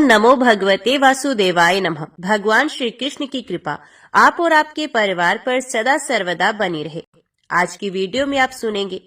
नमो भगवते वासुदेवाय नमः। भगवान श्री कृष्ण की कृपा आप और आपके परिवार पर सदा सर्वदा बनी रहे। आज की वीडियो में आप सुनेंगे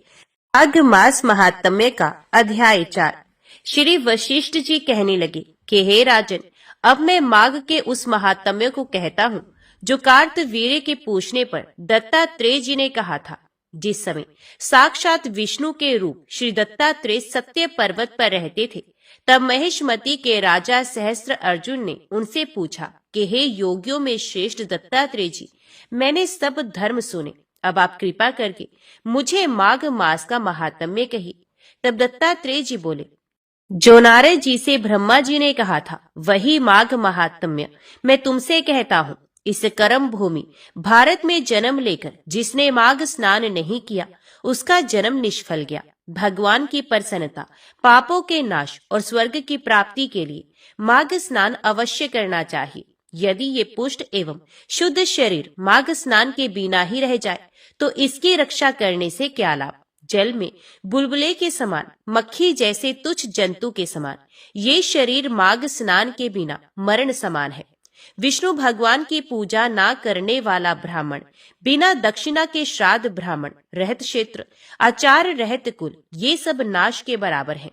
माघ मास महात्म्य का अध्याय 4। श्री वशिष्ठ जी कहने लगे कि हे राजन, अब मैं माघ के उस महात्म्य को कहता हूँ जो कार्तवीर्य के पूछने पर दत्तात्रेय जी ने कहा था। जिस समय साक्षात विष्णु के रूप श्री दत्तात्रेय सत्य पर्वत पर रहते थे, तब महेशमती के राजा सहस्त्र अर्जुन ने उनसे पूछा कि हे योगियों में श्रेष्ठ दत्तात्रेय जी, मैंने सब धर्म सुने, अब आप कृपा करके मुझे माघ मास का महात्म्य कहिए। तब दत्तात्रेय जी बोले, जो नारद जी से ब्रह्मा जी ने कहा था वही माघ महात्म्य मैं तुमसे कहता हूँ। इस कर्म भूमि भारत में जन्म लेकर जिसने माघ स्नान नहीं किया, उसका जन्म निष्फल गया। भगवान की प्रसन्नता, पापों के नाश और स्वर्ग की प्राप्ति के लिए माघ स्नान अवश्य करना चाहिए। यदि ये पुष्ट एवं शुद्ध शरीर माघ स्नान के बिना ही रह जाए तो इसकी रक्षा करने से क्या लाभ। जल में बुलबुले के समान, मक्खी जैसे तुच्छ जंतु के समान ये शरीर माघ स्नान के बिना मरण समान है। विष्णु भगवान की पूजा ना करने वाला ब्राह्मण, बिना दक्षिणा के श्राद्ध ब्राह्मण, रहत क्षेत्र, आचार रहत कुल, ये सब नाश के बराबर हैं।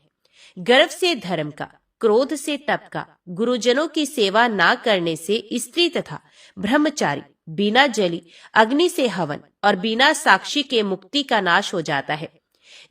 गर्व से धर्म का, क्रोध से तप का, गुरुजनों की सेवा ना करने से स्त्री तथा ब्रह्मचारी, बिना जली अग्नि से हवन और बिना साक्षी के मुक्ति का नाश हो जाता है।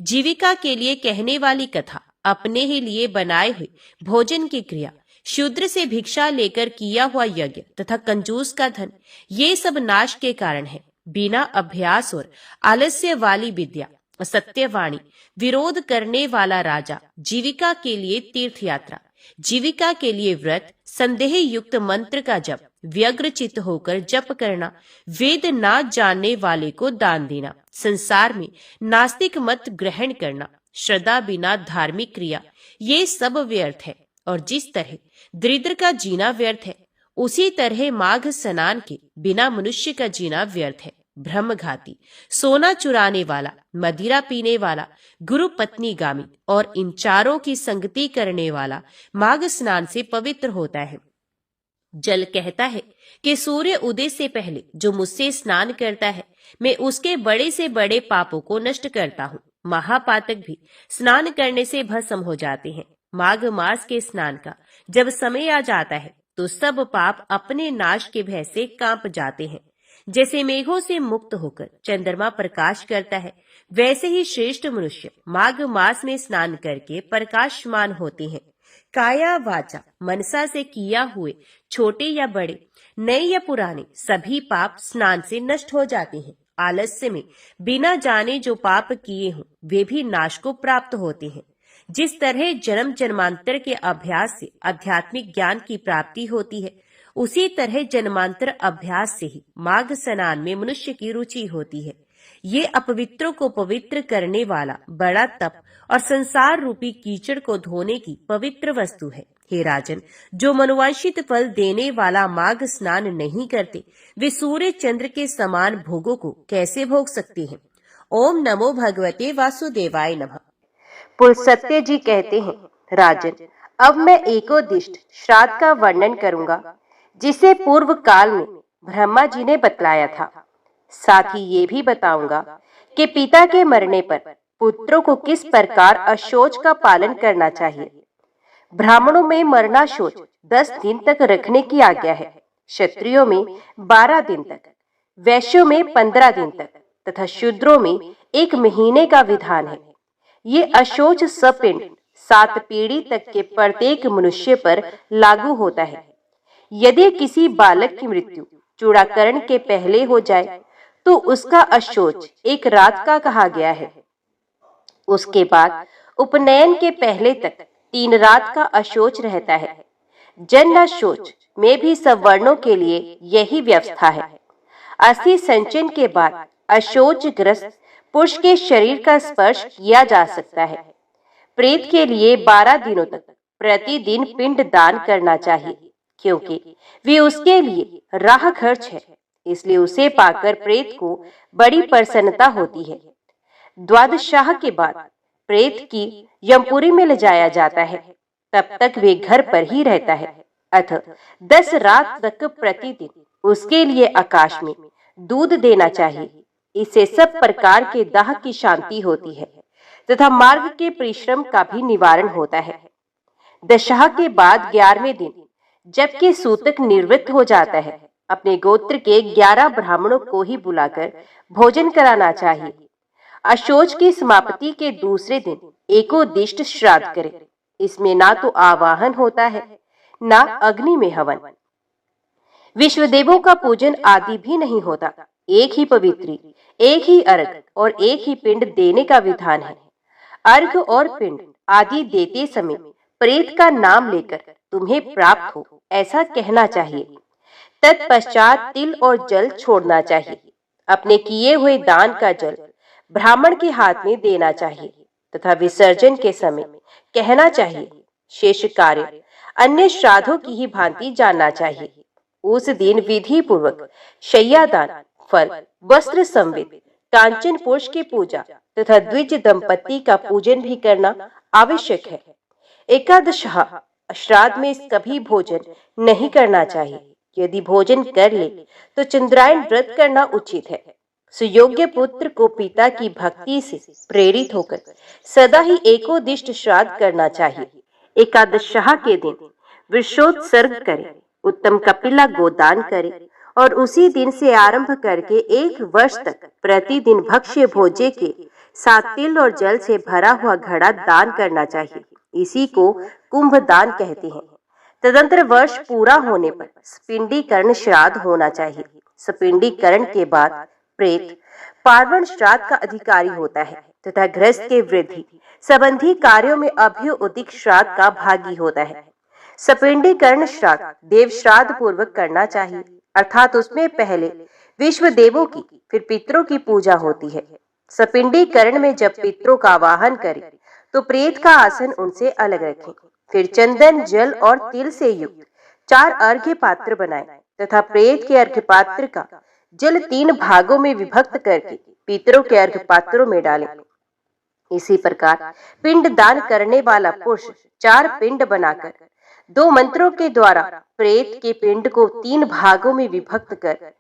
जीविका के लिए कहने वाली कथा, अपने ही लिए बनाए हुए भोजन की क्रिया, शूद्र से भिक्षा लेकर किया हुआ यज्ञ तथा कंजूस का धन, ये सब नाश के कारण है। बिना अभ्यास और आलस्य वाली विद्या, सत्यवाणी, विरोध करने वाला राजा, जीविका के लिए तीर्थ यात्रा, जीविका के लिए व्रत, संदेह युक्त मंत्र का जप, व्यग्रचित होकर जप करना, वेद ना जानने वाले को दान देना, संसार में नास्तिक मत ग्रहण करना, श्रद्धा बिना धार्मिक क्रिया, ये सब व्यर्थ है। और जिस तरह दरिद्र का जीना व्यर्थ है, उसी तरह माघ स्नान के बिना मनुष्य का जीना व्यर्थ है। ब्रह्मघाती, सोना चुराने वाला, मदिरा पीने वाला, गुरु पत्नी गामी और इन चारों की संगति करने वाला माघ स्नान से पवित्र होता है। जल कहता है कि सूर्य उदय से पहले जो मुझसे स्नान करता है, मैं उसके बड़े से बड़े पापों को नष्ट करता हूँ। महापातक भी स्नान करने से भस्म हो जाते हैं। माघ मास के स्नान का जब समय आ जाता है तो सब पाप अपने नाश के भय से कांप जाते हैं। जैसे मेघों से मुक्त होकर चंद्रमा प्रकाश करता है, वैसे ही श्रेष्ठ मनुष्य माघ मास में स्नान करके प्रकाशमान होते हैं। काया वाचा मनसा से किया हुए छोटे या बड़े, नए या पुराने, सभी पाप स्नान से नष्ट हो जाते हैं। आलस्य में बिना जाने जो पाप किए हों वे भी नाश को प्राप्त होते हैं। जिस तरह जन्म जन्मांतर के अभ्यास से आध्यात्मिक ज्ञान की प्राप्ति होती है, उसी तरह जन्मांतर अभ्यास से ही माघ स्नान में मनुष्य की रुचि होती है। ये अपवित्रों को पवित्र करने वाला बड़ा तप और संसार रूपी कीचड़ को धोने की पवित्र वस्तु है। हे राजन, जो मनुवांशित फल देने वाला माघ स्नान नहीं करते, वे सूर्य चंद्र के समान भोगों को कैसे भोग सकते हैं। ओम नमो भगवते वासुदेवाय नमः। पुलस्त्य जी कहते हैं, राजन, अब मैं एकोदिष्ट श्राद्ध का वर्णन करूंगा जिसे पूर्व काल में ब्रह्मा जी ने बतलाया था। साथ ही ये भी बताऊंगा कि पिता के मरने पर पुत्रों को किस प्रकार अशौच का पालन करना चाहिए। ब्राह्मणों में मरना शौच 10 दिन तक रखने की आज्ञा है, क्षत्रियों में 12 दिन तक, वैश्यों में 15 दिन तक तथा शूद्रों में 1 महीने का विधान है। ये अशौच सपिंड 7 पीढ़ी तक के प्रत्येक मनुष्य पर लागू होता है। यदि किसी बालक की मृत्यु चूड़ाकरण के पहले हो जाए तो उसका अशौच 1 रात का कहा गया है। उसके बाद उपनयन के पहले तक 3 रात का अशौच रहता है। जन्म शौच में भी सब वर्णों के लिए यही व्यवस्था है। अस्थि संचयन के बाद अशौचग्रस्त पुरुष के शरीर का स्पर्श किया जा सकता है। प्रेत के लिए 12 दिनों तक प्रतिदिन पिंड दान करना चाहिए, क्योंकि वे उसके लिए राह खर्च है, इसलिए उसे पाकर प्रेत को बड़ी प्रसन्नता होती है। द्वादशाह के बाद प्रेत की यमपुरी में ले जाया जाता है। तब तक वे घर पर ही रहता है। अतः 10 रात तक प्रतिदिन उसके लिए आकाश में दूध देना चाहिए। इससे सब प्रकार के दाह की शांति होती है तथा मार्ग के परिश्रम का भी निवारण होता है। दशहरा के बाद 11वें दिन जबकि सूतक निवृत्त हो जाता है, अपने गोत्र के 11 ब्राह्मणों को ही बुलाकर भोजन कराना चाहिए। अशोच की समाप्ति के दूसरे दिन एकोदिष्ट श्राद्ध करें। इसमें ना तो आवाहन होता है, ना अग्नि में हवन, विश्वदेवों का पूजन आदि भी नहीं होता। एक ही पवित्री, एक ही अर्घ और एक ही पिंड देने का विधान है। अर्घ और पिंड आदि देते समय प्रेत का नाम लेकर तुम्हें प्राप्त हो ऐसा कहना चाहिए। तत्पश्चात तिल और जल छोड़ना चाहिए। अपने किए हुए दान का जल ब्राह्मण के हाथ में देना चाहिए तथा विसर्जन के समय कहना चाहिए, शेष कार्य अन्य श्राद्धों की ही भांति जानना चाहिए। उस दिन विधि पूर्वक शय्यादान, फल, वस्त्र संवित, कांचन पुरुष की पूजा तथा द्विज दंपति का पूजन भी करना आवश्यक है। एकादशः श्राद्ध में कभी भोजन नहीं करना चाहिए। यदि भोजन कर ले तो चंद्रायन व्रत करना उचित है। सुयोग्य पुत्र को पिता की भक्ति से प्रेरित होकर सदा ही एकोदिष्ट श्राद्ध करना चाहिए। एकादशः के दिन वृषोत्सर्ग करे, उत्तम कपिला गोदान करे और उसी दिन से आरंभ करके 1 वर्ष तक प्रतिदिन भक्ष्य भोज्य के साथ तिल और जल से भरा हुआ घड़ा दान करना चाहिए। इसी को कुंभ दान कहते हैं। तदंतर वर्ष पूरा होने पर स्पिंडीकरण श्राद्ध होना चाहिए। स्पिंडीकरण के बाद प्रेत पार्वण श्राद्ध का अधिकारी होता है तथा गृहस्थ के वृद्धि संबंधी कार्यों में अभ्युदिक श्राद्ध का भागी होता है। स्पिंडीकरण श्राद्ध देव श्राद्ध पूर्वक करना चाहिए, अर्थात उसमें पहले विश्व देवों की फिर पितरों की पूजा होती है। स्पिंडीकरण में जब पितरों का आवाहन करें तो प्रेत का आसन उनसे अलग रखें। फिर चंदन, जल और तिल से युक्त 4 अर्घ्य पात्र बनाएं तथा प्रेत के अर्घ्य पात्र का जल 3 भागों में विभक्त करके पितरों के अर्घ्य पात्रों में डालें। इसी प्रकार पिंड दान करने वाला पुरुष 4 पिंड बनाकर 2 मंत्रों के द्वारा प्रेत के पिंड को 3 भागों में विभक्त कर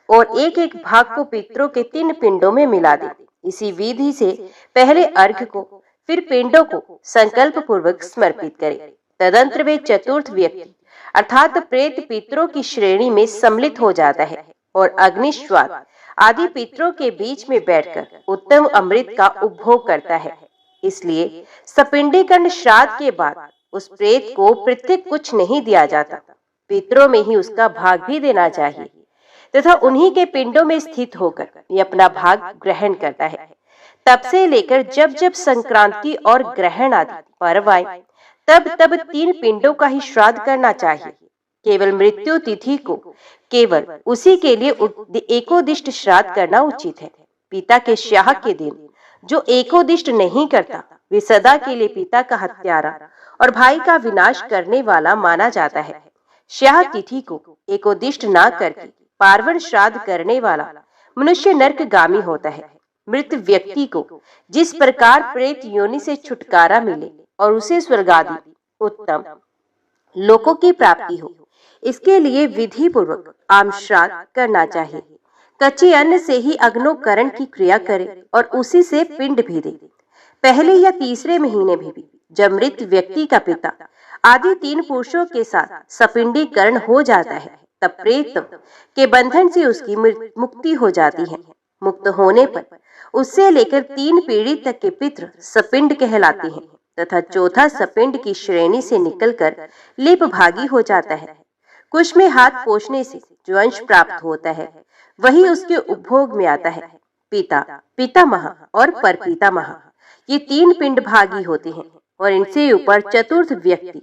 और एक भाग को पितरों के 3 पिंडों में मिला दे। इसी विधि से पहले अर्घ्य को फिर पिंडों को संकल्प पूर्वक समर्पित करे। तदंतर वे चतुर्थ व्यक्ति अर्थात प्रेत पितरों की श्रेणी में सम्मिलित हो जाता है और अग्निश्वाद आदि पितरों के बीच में बैठकर उत्तम अमृत का उपभोग करता है। इसलिए सपिंडीकरण श्राद्ध के बाद उस प्रेत को पृथक कुछ नहीं दिया जाता, पितरों में ही उसका भाग भी देना चाहिए तथा उन्हीं के पिंडों में स्थित होकर ये अपना भाग ग्रहण करता है। तब से लेकर जब जब संक्रांति और ग्रहण आदि पर्व आए तब तब 3 पिंडों का ही श्राद्ध करना चाहिए। केवल मृत्यु तिथि को केवल उसी के लिए एकोदिष्ट श्राद्ध करना उचित है। पिता के स्याह के दिन जो एकोदिष्ट नहीं करता वे सदा के लिए पिता का हत्यारा और भाई का विनाश करने वाला माना जाता है। स्याह तिथि को एकोदिष्ट ना करके पार्वण श्राद्ध करने वाला मनुष्य नरकगामी होता है। मृत व्यक्ति को जिस प्रकार प्रेत योनि से छुटकारा मिले और उसे स्वर्ग आदि उत्तम लोकों की प्राप्ति हो, इसके लिए विधि पूर्वक आम श्राद्ध करना चाहिए। कच्चे अन्न से ही अग्नोकरण की क्रिया करे और उसी से पिंड भी दे। पहले या तीसरे महीने में भी जब मृत व्यक्ति का पिता आदि 3 पुरुषों के साथ सपिंडीकरण हो जाता है तब प्रेत के बंधन से उसकी मुक्ति हो जाती है। मुक्त होने पर उससे लेकर 3 पीढ़ी तक के पितृ सपिंड कहलाते हैं तथा चौथा सपिंड की श्रेणी से निकलकर लिप भागी हो जाता है। कुश में हाथ पोंछने से जो अंश प्राप्त होता है वही उसके उपभोग में आता है। पिता, पितामह और परपितामह ये 3 पिंड भागी होते हैं और इनसे ऊपर चतुर्थ व्यक्ति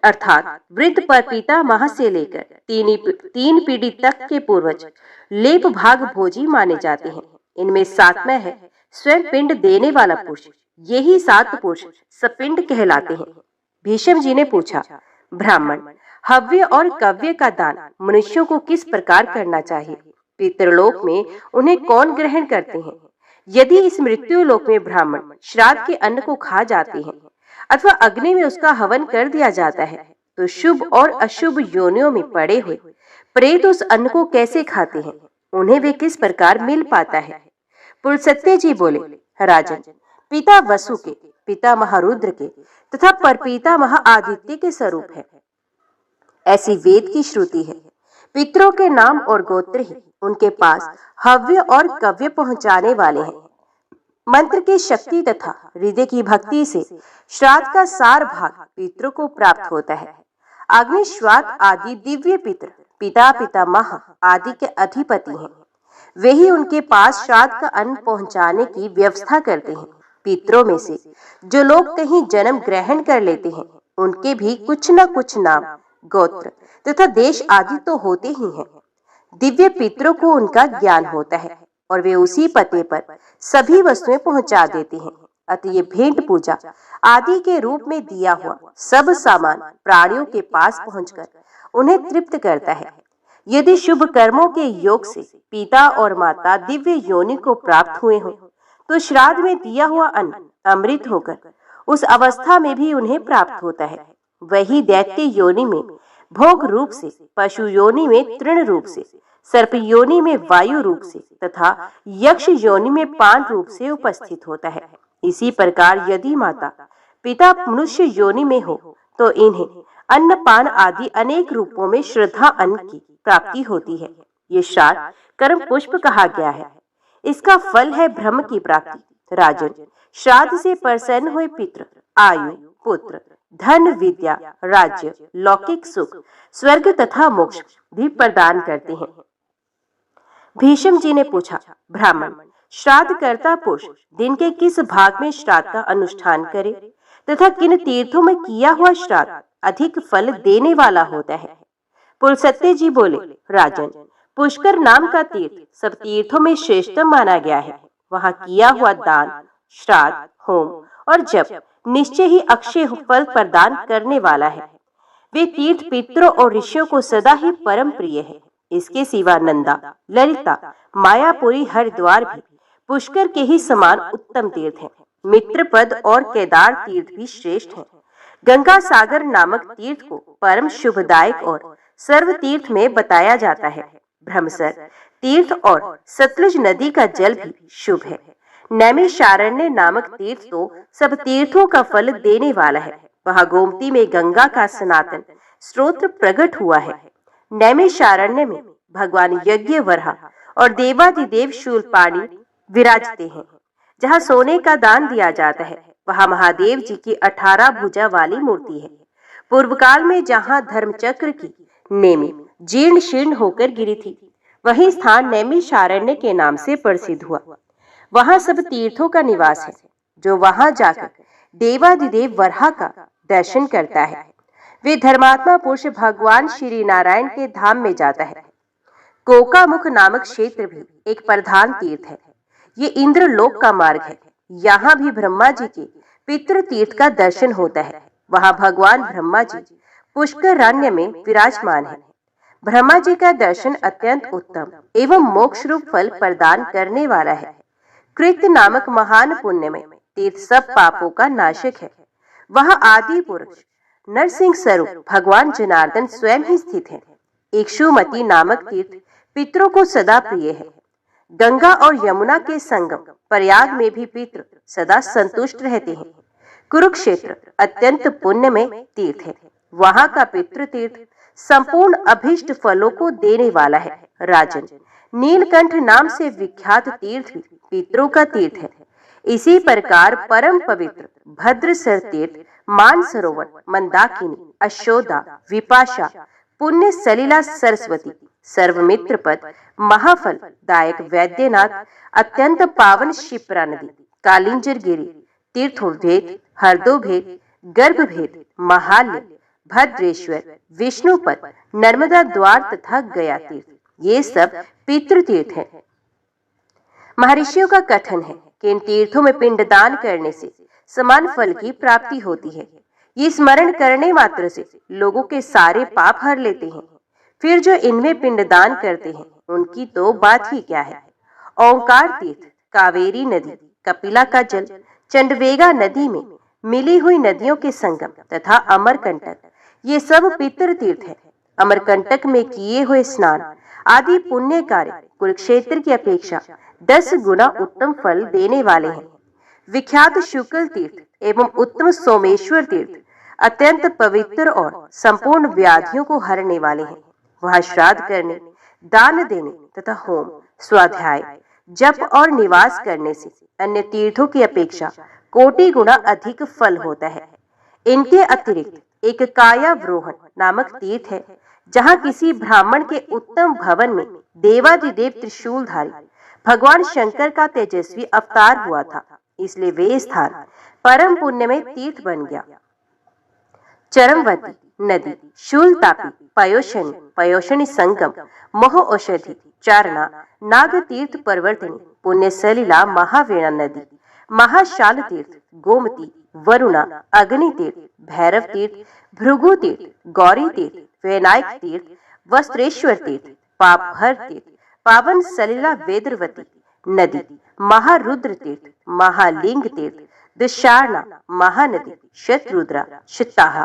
अर्थात वृद्ध परपितामह से लेकर 3 पीढ़ी तक के पूर्वज लेप भाग भोजी माने जाते हैं। इनमें 7वां है स्वयं पिंड देने वाला पुरुष। यही 7 पुरुष सपिंड कहलाते हैं। भीष्म जी ने पूछा, ब्राह्मण हव्य और कव्य का दान मनुष्यों को किस प्रकार करना चाहिए? पितृलोक में उन्हें कौन ग्रहण करते हैं? यदि इस मृत्यु लोक में ब्राह्मण श्राद्ध के अन्न को खा जाते हैं अथवा अग्नि में उसका हवन कर दिया जाता है, तो शुभ और अशुभ योनियों में पड़े हुए प्रेत उस अन्न को कैसे खाते हैं, उन्हें वे किस प्रकार मिल पाता है। पुलसत्य जी बोले, राजन, पिता वसु के, पिता महारुद्र के तथा परपिता महाआदित्य के स्वरूप है। ऐसी वेद की श्रुति है। पितरों के नाम और गोत्र ही उनके पास हव्य और कव्य पहुंचाने वाले हैं। मंत्र की शक्ति तथा हृदय की भक्ति से श्राद्ध का सार भाग पितरों को प्राप्त होता है। अग्नि, श्राद्ध आदि दिव्य पितर पिता पितामह आदि के अधिपति हैं। वे ही उनके पास श्राद्ध का अन्न पहुंचाने की व्यवस्था करते हैं। पितरों में से जो लोग कहीं जन्म ग्रहण कर लेते हैं, उनके भी कुछ न कुछ नाम, गोत्र तथा देश आदि तो होते ही हैं। दिव्य पितरों को उनका ज्ञान होता है और वे उसी पते पर सभी वस्तुएं पहुंचा देते हैं। अतः ये भेंट पूजा आदि के रूप में दिया हुआ सब सामान प्राणियों के पास पहुंचकर उन्हें तृप्त करता है। यदि शुभ कर्मों के योग से पिता और माता दिव्य योनि को प्राप्त हुए हों, तो श्राद्ध में दिया हुआ अन्न अमृत होकर उस अवस्था में भी उन्हें प्राप्त होता है। वही दैत्य योनि में भोग रूप से, पशु योनि में तृण रूप से, सर्प योनि में वायु रूप से तथा यक्ष योनि में पान रूप से उपस्थित होता है। इसी प्रकार यदि माता पिता मनुष्य योनि में हो, तो इन्हें अन्न पान आदि अनेक रूपों में श्रद्धा अन्न की प्राप्ति होती है। ये श्राद्ध कर्म पुष्प कहा गया है। इसका फल है ब्रह्म की प्राप्ति। राजन, श्राद्ध से प्रसन्न हुए पितृ आयु, पुत्र, धन, विद्या, राज्य, लौकिक सुख, स्वर्ग तथा मोक्ष भी प्रदान करते हैं। भीष्म जी ने पूछा, ब्राह्मण, श्राद्ध करता पुरुष दिन के किस भाग में श्राद्ध का अनुष्ठान करे तथा किन तीर्थों में किया हुआ श्राद्ध अधिक फल देने वाला होता है। पुलसत्य जी बोले, राजन, पुष्कर नाम का तीर्थ सब तीर्थों में श्रेष्ठतम माना गया है। वहाँ किया हुआ दान, श्राद्ध, होम और जप निश्चय ही अक्षय फल प्रदान करने वाला है। वे तीर्थ पितरों और ऋषियों को सदा ही परम प्रिय है। इसके सिवा नंदा, ललिता, मायापुरी, हरिद्वार भी पुष्कर के ही समान उत्तम तीर्थ हैं। मित्रपद और केदार तीर्थ भी श्रेष्ठ हैं। गंगा सागर नामक तीर्थ को परम शुभदायक और सर्व तीर्थ में बताया जाता है। ब्रह्मसर तीर्थ और सतलुज नदी का जल भी शुभ है। नैमिषारण्य नामक तीर्थ तो सब तीर्थों का फल देने वाला है। वहाँ गोमती में गंगा का सनातन स्रोत प्रकट हुआ है। नैमिषारण्य में भगवान यज्ञ वरहा और देवादिदेव शूलपाणी विराजते हैं। जहाँ सोने का दान दिया जाता है, वहाँ महादेव जी की 18 भुजा वाली मूर्ति है। पूर्व काल में जहाँ धर्मचक्र की नेमी जीर्ण शीर्ण होकर गिरी थी, वही स्थान नैमिषारण्य के नाम से प्रसिद्ध हुआ। वहाँ सब तीर्थों का निवास है। जो वहाँ जाकर देवादिदेव वरहा का दर्शन करता है, वे धर्मात्मा पुरुष भगवान श्री नारायण के धाम में जाता है। कोकामुख नामक क्षेत्र भी एक प्रधान तीर्थ है। ये इंद्र लोक का मार्ग है। यहाँ भी ब्रह्मा जी के पितृ तीर्थ का दर्शन होता है। वहाँ भगवान ब्रह्मा जी पुष्करारण्य में विराजमान है। ब्रह्मा जी का दर्शन अत्यंत उत्तम एवं मोक्ष रूप फल प्रदान करने वाला है। कृत नामक महान पुण्य में तीर्थ सब पापों का नाशक है। वहाँ आदि पुरुष नरसिंह स्वरूप भगवान जनार्दन स्वयं ही स्थित है। इक्षुमती नामक तीर्थ पितरों को सदा प्रिय है। गंगा और यमुना के संगम प्रयाग में भी पितृ सदा संतुष्ट रहते हैं। कुरुक्षेत्र अत्यंत पुण्यमय तीर्थ है। वहाँ का पितृ तीर्थ संपूर्ण अभीष्ट फलों को देने वाला है। राजन, नीलकंठ नाम से विख्यात तीर्थ भी पितरों का तीर्थ है। इसी प्रकार परम पवित्र भद्रसर तीर्थ, मानसरोवर, मंदाकिनी, अशोदा, विपाशा, पुण्य सलिला सरस्वती, सर्वमित्र पद, महाफल दायक वैद्यनाथ, अत्यंत पावन शिप्रा नदी, कालिंजर गिरी, तीर्थोभेद, हरदोभेद, गर्भभेद, महाल्य, भद्रेश्वर, विष्णुपद, नर्मदा द्वार तथा गया तीर्थ, ये सब पितृतीर्थ हैं। महर्षियों का कथन है कि इन तीर्थों में पिंडदान करने से समान फल की प्राप्ति होती है। ये स्मरण करने मात्र से लोगों के सारे पाप हर लेते हैं। फिर जो इनमें पिंडदान करते हैं, उनकी तो बात ही क्या है। ओंकार तीर्थ, कावेरी नदी, कपिला का जल, चंडवेगा नदी में मिली हुई नदियों के संगम तथा अमरकंटक, ये सब पितृ तीर्थ है। अमरकंटक में किए हुए स्नान आदि पुण्य कार्य कुरुक्षेत्र की अपेक्षा 10 गुना उत्तम फल देने वाले हैं। विख्यात शुक्ल तीर्थ एवं उत्तम सोमेश्वर तीर्थ अत्यंत पवित्र और संपूर्ण व्याधियों को हरने वाले हैं। वहां श्राद्ध करने, दान देने तथा होम, स्वाध्याय, जप और निवास करने से अन्य तीर्थों की अपेक्षा कोटि गुना अधिक फल होता है। इनके अतिरिक्त एक कायावरोहण नामक तीर्थ है, जहां किसी ब्राह्मण के उत्तम भवन में देवादिदेव त्रिशूलधारी भगवान शंकर का तेजस्वी अवतार हुआ था, इसलिए वे स्थान परम पुण्य में तीर्थ बन गया। चरमवती नदी, शूलतापी, पयोशनी, पयोशनी संगम, मोह औषधि, चारणा, नाग तीर्थ परिवर्तनी, पुण्य सलिला, महावीणा नदी, महाशाल तीर्थ, गोमती, वरुणा, अग्नि तीर्थ, भैरव तीर्थ, भृगु तीर्थ, गौरी तीर्थ, विनायक तीर्थ, वस्त्रेश्वर तीर्थ, पापहर तीर्थ, पावन सलिला वेद्रवती नदी, महारुद्र तीर्थ, महालिंग तीर्थ, दुशारणा, महानदी, शत्रुद्रा, शिताहा,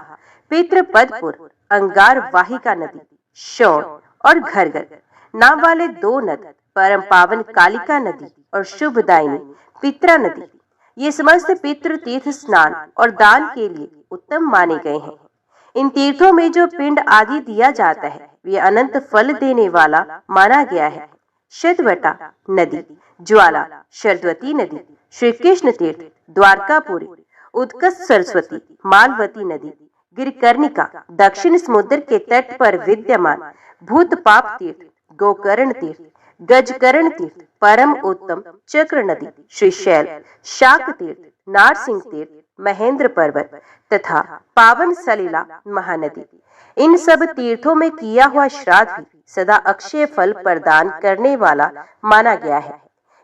पितृपदपुर, अंगार वाहिका नदी, शौण और घरगर नाम वाले 2 नद, परम पावन कालिका नदी और शुभदायिनी पित्रा नदी, ये समस्त पितृ तीर्थ स्नान और दान के लिए उत्तम माने गए हैं। इन तीर्थों में जो पिंड आदि दिया जाता है वे अनंत फल देने वाला माना गया है। शतवटा नदी, ज्वाला, शरद्वती नदी, श्री कृष्ण तीर्थ, द्वारकापुरी, उत्कर्ष सरस्वती, मालवती नदी, गिरकर्णिका, दक्षिण समुद्र के तट पर विद्यमान भूतपाप तीर्थ, गोकर्ण तीर्थ, गजकर्ण तीर्थ, परम उत्तम चक्र नदी, श्रीशैल, शाक तीर्थ, नारसिंह तीर्थ, महेंद्र पर्वत तथा पावन सलिला महानदी। इन सब तीर्थों में किया हुआ श्राद्ध भी सदा अक्षय फल प्रदान करने वाला माना गया है।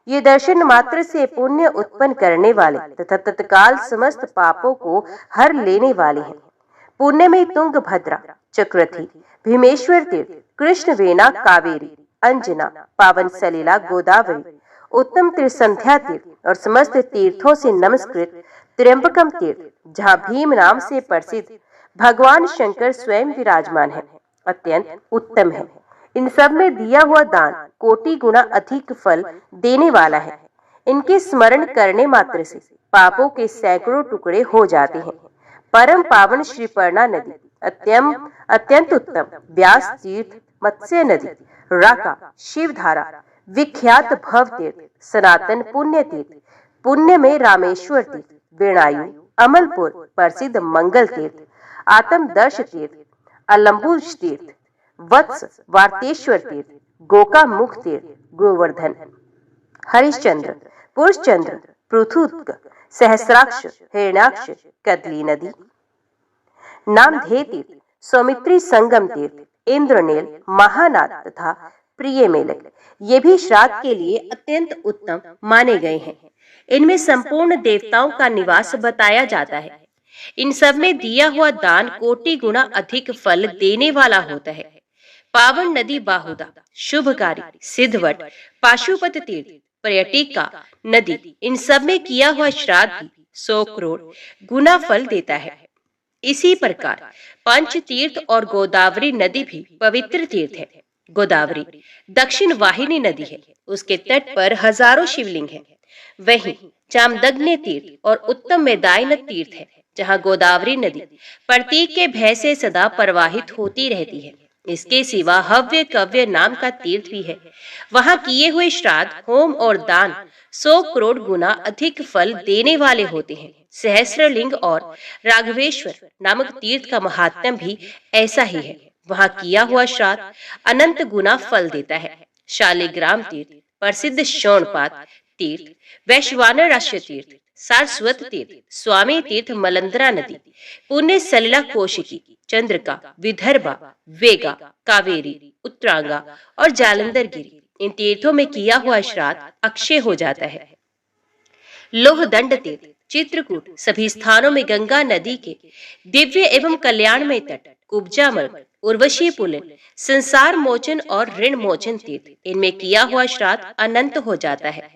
ये दर्शन मात्र से पुण्य उत्पन्न करने वाले तथा तत्काल समस्त पापों को हर लेने वाले हैं। पुण्य में तुंगभद्रा, चक्रथी, भीमेश्वर तीर्थ, कृष्ण वेना, कावेरी, अंजना, पावन सलिला, गोदावरी, उत्तम त्रिसंध्या तीर्थ और समस्त तीर्थों से नमस्कृत त्र्यंबकम तीर्थ, जहाँ भीम नाम से प्रसिद्ध भगवान शंकर स्वयं विराजमान है, अत्यंत उत्तम है। इन सब में दिया हुआ दान कोटि गुना अधिक फल देने वाला है। इनके स्मरण करने मात्र से पापों के सैकड़ों टुकड़े हो जाते हैं। परम पावन श्रीपर्णा नदी, अत्यंत उत्तम व्यास तीर्थ, मत्स्य नदी, राका, शिवधारा, विख्यात भव तीर्थ, सनातन पुण्य तीर्थ, पुण्य में रामेश्वर तीर्थ, बेणायु, अमलपुर प्रसिद्ध मंगल तीर्थ, आत्मदर्श तीर्थ, अलम्बुज तीर्थ, वत्स वार्तेश्वर तीर्थ, गोका मुख तीर्थ, गोवर्धन, हरिश्चंद्र, पुरुषचंद्र, पृथुत्क, सहस्राक्ष, हिरण्याक्ष, कदली नदी, नामधेय तीर्थ, सौमित्री संगम तीर्थ, इंद्रनेल, महानाद तथा प्रिय मेलक, ये भी श्राद्ध के लिए अत्यंत उत्तम माने गए हैं। इनमें संपूर्ण देवताओं का निवास बताया जाता है। इन सब में दिया हुआ दान कोटि गुना अधिक फल देने वाला होता है। पावन नदी बाहुदा, शुभकारी, सिद्धवट, पाशुपत तीर्थ, पर्यटिका नदी, इन सब में किया हुआ श्राद्ध भी 100 करोड़ गुना फल देता है। इसी प्रकार पंच तीर्थ और गोदावरी नदी भी पवित्र तीर्थ है। गोदावरी दक्षिण वाहिनी नदी है, उसके तट पर हजारों शिवलिंग हैं। वहीं चामदग्नि तीर्थ और उत्तम मेदायन तीर्थ है, जहाँ गोदावरी नदी प्रतीक के भय से सदा प्रवाहित होती रहती है। इसके सिवा हव्य कव्य नाम का तीर्थ भी है। वहाँ किए हुए श्राद्ध, होम और दान 100 करोड़ गुना अधिक फल देने वाले होते हैं। सहस्रलिंग और राघवेश्वर नामक तीर्थ का महात्म्य भी ऐसा ही है। वहाँ किया हुआ श्राद्ध अनंत गुना फल देता है। शालिग्राम तीर्थ, प्रसिद्ध शौनपात तीर्थ, वैश्वानर तीर्थ, सारस्वत तीर्थ, स्वामी तीर्थ, मलंद्रा नदी, पुण्य सलिला कोशिकी, चंद्रका, विदर्भा, वेगा, कावेरी, उत्तरांगा और जालंधर गिरी, इन तीर्थों में किया हुआ श्राद्ध अक्षय हो जाता है। लोहदंड तीर्थ, चित्रकूट, सभी स्थानों में गंगा नदी के दिव्य एवं कल्याणमय तट, कुब्जा मर्ग, उर्वशी पुलिन, संसार मोचन और ऋण मोचन तीर्थ, इनमें किया हुआ श्राद्ध अनंत हो जाता है।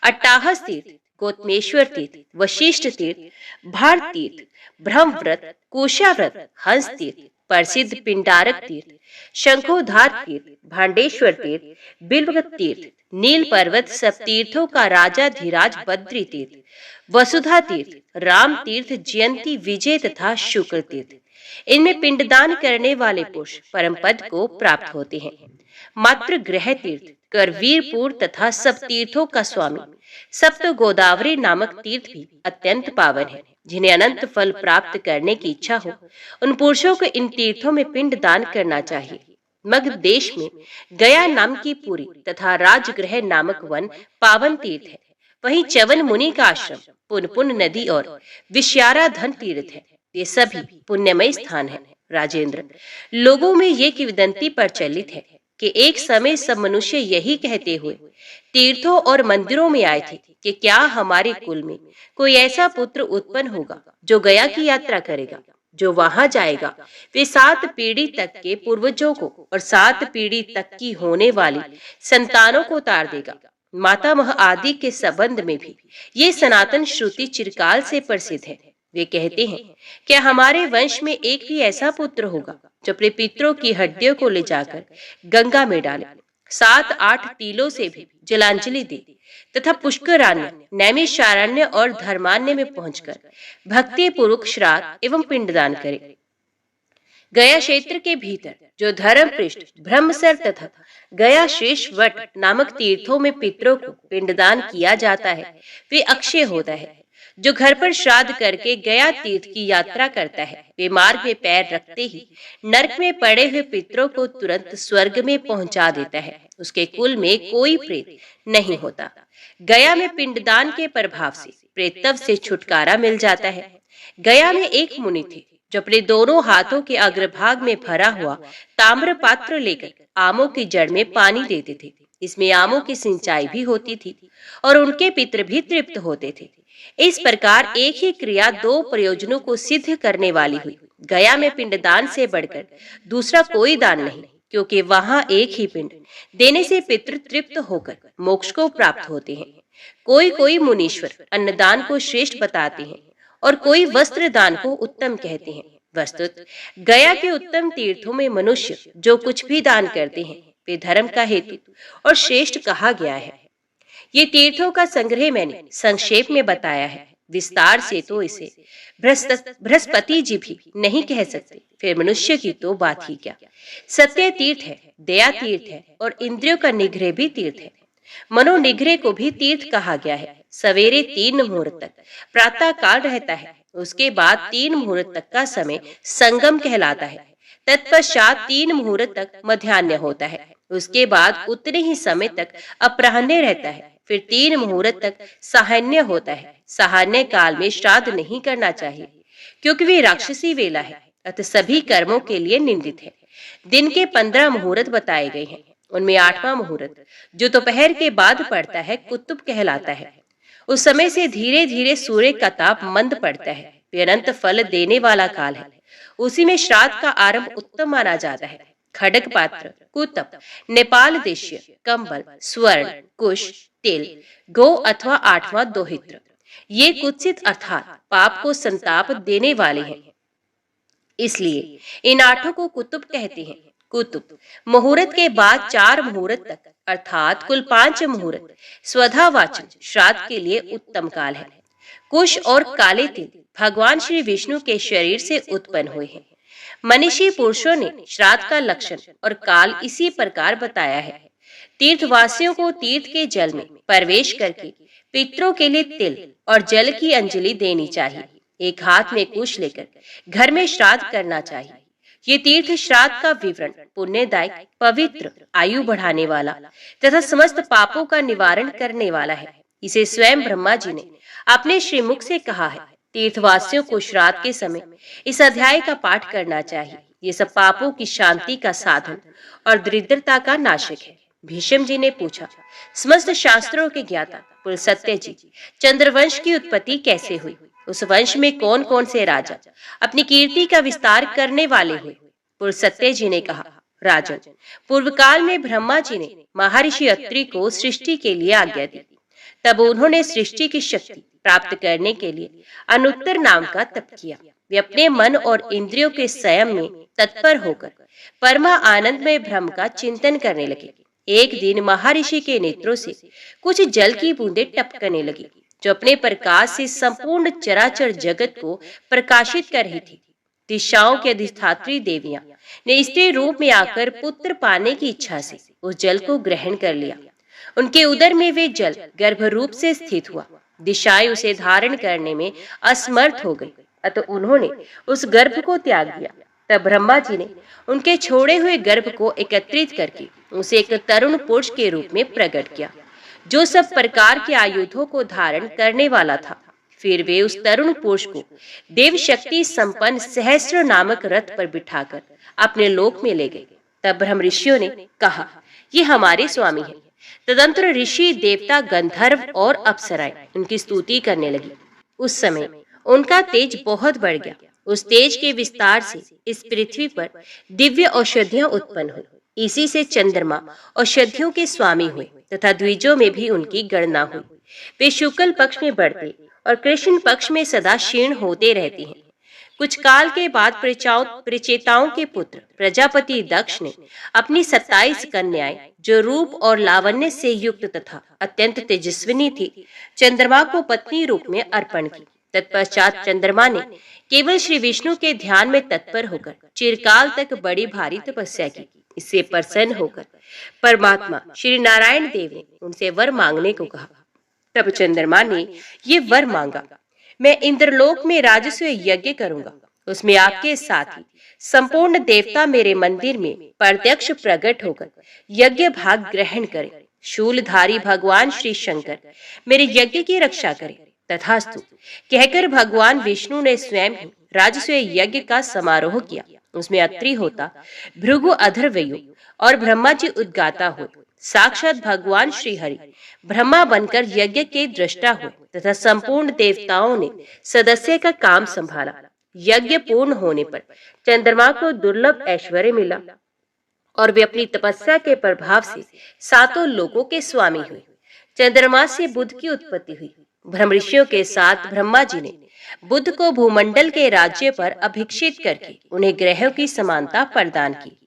अट्टाहस तीर्थ, गौतमेश्वर तीर्थ, वशिष्ठ तीर्थ, भार तीर्थ, ब्रह्मव्रत, कोशाव्रत, हंस तीर्थ, प्रसिद्ध पिंडारक तीर्थ, शंखोधार तीर्थ, भांडेश्वर तीर्थ, बिल्वगत तीर्थ, नील पर्वत सब तीर्थों का राजाधिराज बद्री तीर्थ, वसुधा तीर्थ, राम तीर्थ, जयंती, विजय तथा शुक्र तीर्थ। इनमें पिंडदान करने वाले पुरुष परम पद को प्राप्त होते हैं। मात्र ग्रह तीर्थ, करवीरपुर तथा सब तीर्थों का स्वामी सप्त गोदावरी नामक तीर्थ भी अत्यंत पावन है। जिन्हें अनंत फल प्राप्त करने की इच्छा हो, उन पुरुषों को इन तीर्थों में पिंड दान करना चाहिए। मगध देश में गया नाम की पुरी तथा राजगृह नामक वन पावन तीर्थ है। वहीं च्यवन मुनि का आश्रम, पुनपुन नदी और विश्याराधन तीर्थ है। ये सभी पुण्यमय स्थान है। राजेंद्र, लोगों में ये किंवदंती प्रचलित है कि एक समय सब मनुष्य यही कहते हुए तीर्थों और मंदिरों में आए थे कि क्या हमारे कुल में कोई ऐसा पुत्र उत्पन्न होगा जो गया की यात्रा करेगा। जो वहां जाएगा वे 7 पीढ़ी तक के पूर्वजों को और 7 पीढ़ी तक की होने वाली संतानों को तार देगा। मातामह आदि के संबंध में भी ये सनातन श्रुति चिरकाल से प्रसिद्ध है। वे कहते हैं कि हमारे वंश में एक भी ऐसा पुत्र होगा जो अपने पितरों की हड्डियों को ले जाकर गंगा में डाले, 7-8 टीलों से भी जलांजलि दे तथा पुष्करान्य, नैमिषारण्य और धर्मान्य में पहुंचकर भक्ति पूर्वक श्राद्ध एवं पिंडदान करे। गया क्षेत्र के भीतर जो धर्म पृष्ठ, ब्रह्मसर तथा गया शेष वट नामक तीर्थों में पितरों को पिंडदान किया जाता है, वे अक्षय होता है। जो घर पर श्राद्ध करके गया तीर्थ की यात्रा करता है, वे मार्ग में पैर रखते ही नरक में पड़े हुए पितरों को तुरंत स्वर्ग में पहुंचा देता है। उसके कुल में कोई प्रेत नहीं होता। गया में पिंडदान के प्रभाव से प्रेतत्व से छुटकारा मिल जाता है। गया में एक मुनि थे जो अपने दोनों हाथों के अग्रभाग में भरा हुआ ताम्र पात्र लेकर आमों की जड़ में पानी देते थे। इसमें आमों की सिंचाई भी होती थी और उनके पितर भी तृप्त होते थे। इस प्रकार एक ही क्रिया 2 प्रयोजनों को सिद्ध करने वाली हुई। गया में पिंडदान से बढ़कर दूसरा कोई दान नहीं, क्योंकि वहां एक ही पिंड देने से पितृ तृप्त होकर मोक्ष को प्राप्त होते हैं। कोई मुनीश्वर अन्नदान को श्रेष्ठ बताते हैं और कोई वस्त्र दान को उत्तम कहते हैं। वस्तुत गया के उत्तम तीर्थों में मनुष्य जो कुछ भी दान करते हैं वे धर्म का हेतु और श्रेष्ठ कहा गया है। ये तीर्थों का संग्रह मैंने संक्षेप में बताया है। विस्तार से तो इसे बृहस्पति जी भी नहीं कह सकते, फिर मनुष्य की तो बात ही क्या। सत्य तीर्थ है, दया तीर्थ है और इंद्रियों का निग्रह भी तीर्थ है। मनोनिग्रह को भी तीर्थ कहा गया है। सवेरे 3 मुहूर्त तक प्रातः काल रहता है, उसके बाद 3 मुहूर्त तक का समय संगम कहलाता है। तत्पश्चात 3 मुहूर्त तक मध्याह्न होता है, उसके बाद उतने ही समय तक अपराह्न रहता है, फिर 3 मुहूर्त तक साहन्य होता है। साहन्य काल में श्राद्ध नहीं करना चाहिए, क्योंकि वे राक्षसी वेला है, अतः सभी कर्मों के लिए निंदित है। दिन के 15 मुहूर्त बताए गए हैं, उनमें 8वां मुहूर्त जो दोपहर के बाद पड़ता है कुतुब कहलाता है। उस समय से धीरे धीरे सूर्य का ताप मंद पड़ता है, वे अनंत फल देने वाला काल है। उसी में श्राद्ध का आरंभ उत्तम माना जाता है। खड़ग पात्र, कुतप, नेपाल देशीय, कंबल, स्वर्ण, कुश, तिल, गो अथवा 8वां दोहित्र, ये कुत्सित अर्थात पाप को संताप देने वाले हैं, इसलिए इन 8 को कुतुब कहते हैं। कुतुब मुहूर्त के बाद 4 मुहूर्त तक अर्थात कुल 5 मुहूर्त स्वधावाचन श्राद्ध के लिए उत्तम काल है। कुश और काले तिल भगवान श्री विष्णु के शरीर से उत्पन्न हुए हैं। मनीषी पुरुषों ने श्राद्ध का लक्षण और काल इसी प्रकार बताया है। तीर्थवासियों को तीर्थ के जल में प्रवेश करके पितरों के लिए तिल और जल की अंजलि देनी चाहिए। एक हाथ में कुश लेकर घर में श्राद्ध करना चाहिए। ये तीर्थ श्राद्ध का विवरण पुण्यदायक, पवित्र, आयु बढ़ाने वाला तथा समस्त पापों का निवारण करने वाला है। इसे स्वयं ब्रह्मा जी ने अपने श्रीमुख से कहा है। तीर्थवासियों को श्राद्ध के समय इस अध्याय का पाठ करना चाहिए। ये सब पापों की शांति का साधन और दरिद्रता का नाशक है। भीष्म जी ने पूछा, समस्त शास्त्रों के ज्ञाता पुलसत्य जी, चंद्रवंश की उत्पत्ति कैसे हुई? उस वंश में कौन कौन से राजा अपनी कीर्ति का विस्तार करने वाले हुए? पुलसत्य जी ने कहा, राजन, पूर्व काल में ब्रह्मा जी ने महर्षि अत्रि को सृष्टि के लिए आज्ञा दी। तब उन्होंने सृष्टि की शक्ति प्राप्त करने के लिए अनुत्तर नाम का तप किया। वे अपने मन और इंद्रियों के संयम में तत्पर होकर परमा आनंदमय ब्रह्म का चिंतन करने लगे। एक दिन महर्षि के नेत्रों से कुछ जल की बूंदें टपकने लगी, जो अपने प्रकाश से संपूर्ण चराचर जगत को प्रकाशित कर रही थी। दिशाओं की अधिष्ठात्री देवियां ने स्त्री रूप में आकर पुत्र पाने की इच्छा से उस जल को ग्रहण कर लिया। उनके उदर में वे जल गर्भ रूप से स्थित हुआ। दिशाएं उसे धारण करने में असमर्थ हो गई, अतः उन्होंने उस गर्भ को त्याग दिया। तब ब्रह्मा जी ने उनके छोड़े हुए गर्भ को एकत्रित करके उसे एक तरुण पुरुष के रूप में प्रकट किया, जो सब प्रकार के आयुधों को धारण करने वाला था। फिर वे उस तरुण पुरुष को देव शक्ति संपन्न सहस्र नामक रथ पर बिठाकर अपने लोक में ले गए। तब ब्रह्म ऋषियों ने कहा, ये हमारे स्वामी हैं। तदंतर ऋषि, देवता, गंधर्व और अप्सराएं उनकी स्तुति करने लगी। उस समय उनका तेज बहुत बढ़ गया। उस तेज के विस्तार से इस पृथ्वी पर दिव्य औषधियां उत्पन्न हुई। इसी से चंद्रमा औषधियों के स्वामी हुए तथा द्विजों में भी उनकी गणना हुई। वे शुक्ल पक्ष में बढ़ते और कृष्ण पक्ष में सदा क्षीण होते रहते हैं। कुछ काल के बाद प्रचेताओं के पुत्र प्रजापति दक्ष ने अपनी 27 कन्याएं, जो रूप और लावण्य से युक्त तथा अत्यंत तेजस्विनी थी, चंद्रमा को पत्नी रूप में अर्पण की। तत्पश्चात चंद्रमा ने केवल श्री विष्णु के ध्यान में तत्पर होकर चिरकाल तक बड़ी भारी तपस्या की। इससे प्रसन्न होकर परमात्मा श्री नारायण देव ने उनसे वर मांगने को कहा। तब चंद्रमा ने ये वर मांगा, मैं इंद्रलोक में राजस्व यज्ञ करूंगा। उसमें आपके साथ ही संपूर्ण देवता मेरे मंदिर में प्रत्यक्ष प्रकट होकर यज्ञ भाग ग्रहण करें। शूलधारी भगवान श्री शंकर मेरे यज्ञ की रक्षा करें। तथास्तु कहकर भगवान विष्णु ने स्वयं ही राजस्व यज्ञ का समारोह किया। उसमें अत्रि होता, भृगु अधर्वयु और ब्रह्मा जी उद्गाता हुए साक्षात भगवान श्री हरि ब्रह्मा बनकर यज्ञ के दृष्टा हुए तथा संपूर्ण देवताओं ने सदस्य का काम संभाला। यज्ञ पूर्ण होने पर चंद्रमा को दुर्लभ ऐश्वर्य मिला और वे अपनी तपस्या के प्रभाव से सातों लोकों के स्वामी हुए। चंद्रमा से बुध की उत्पत्ति हुई। ब्रह्म ऋषियों के साथ ब्रह्मा जी ने बुध को भूमंडल के राज्य पर अभिषिक्त करके उन्हें ग्रहों की समानता प्रदान की।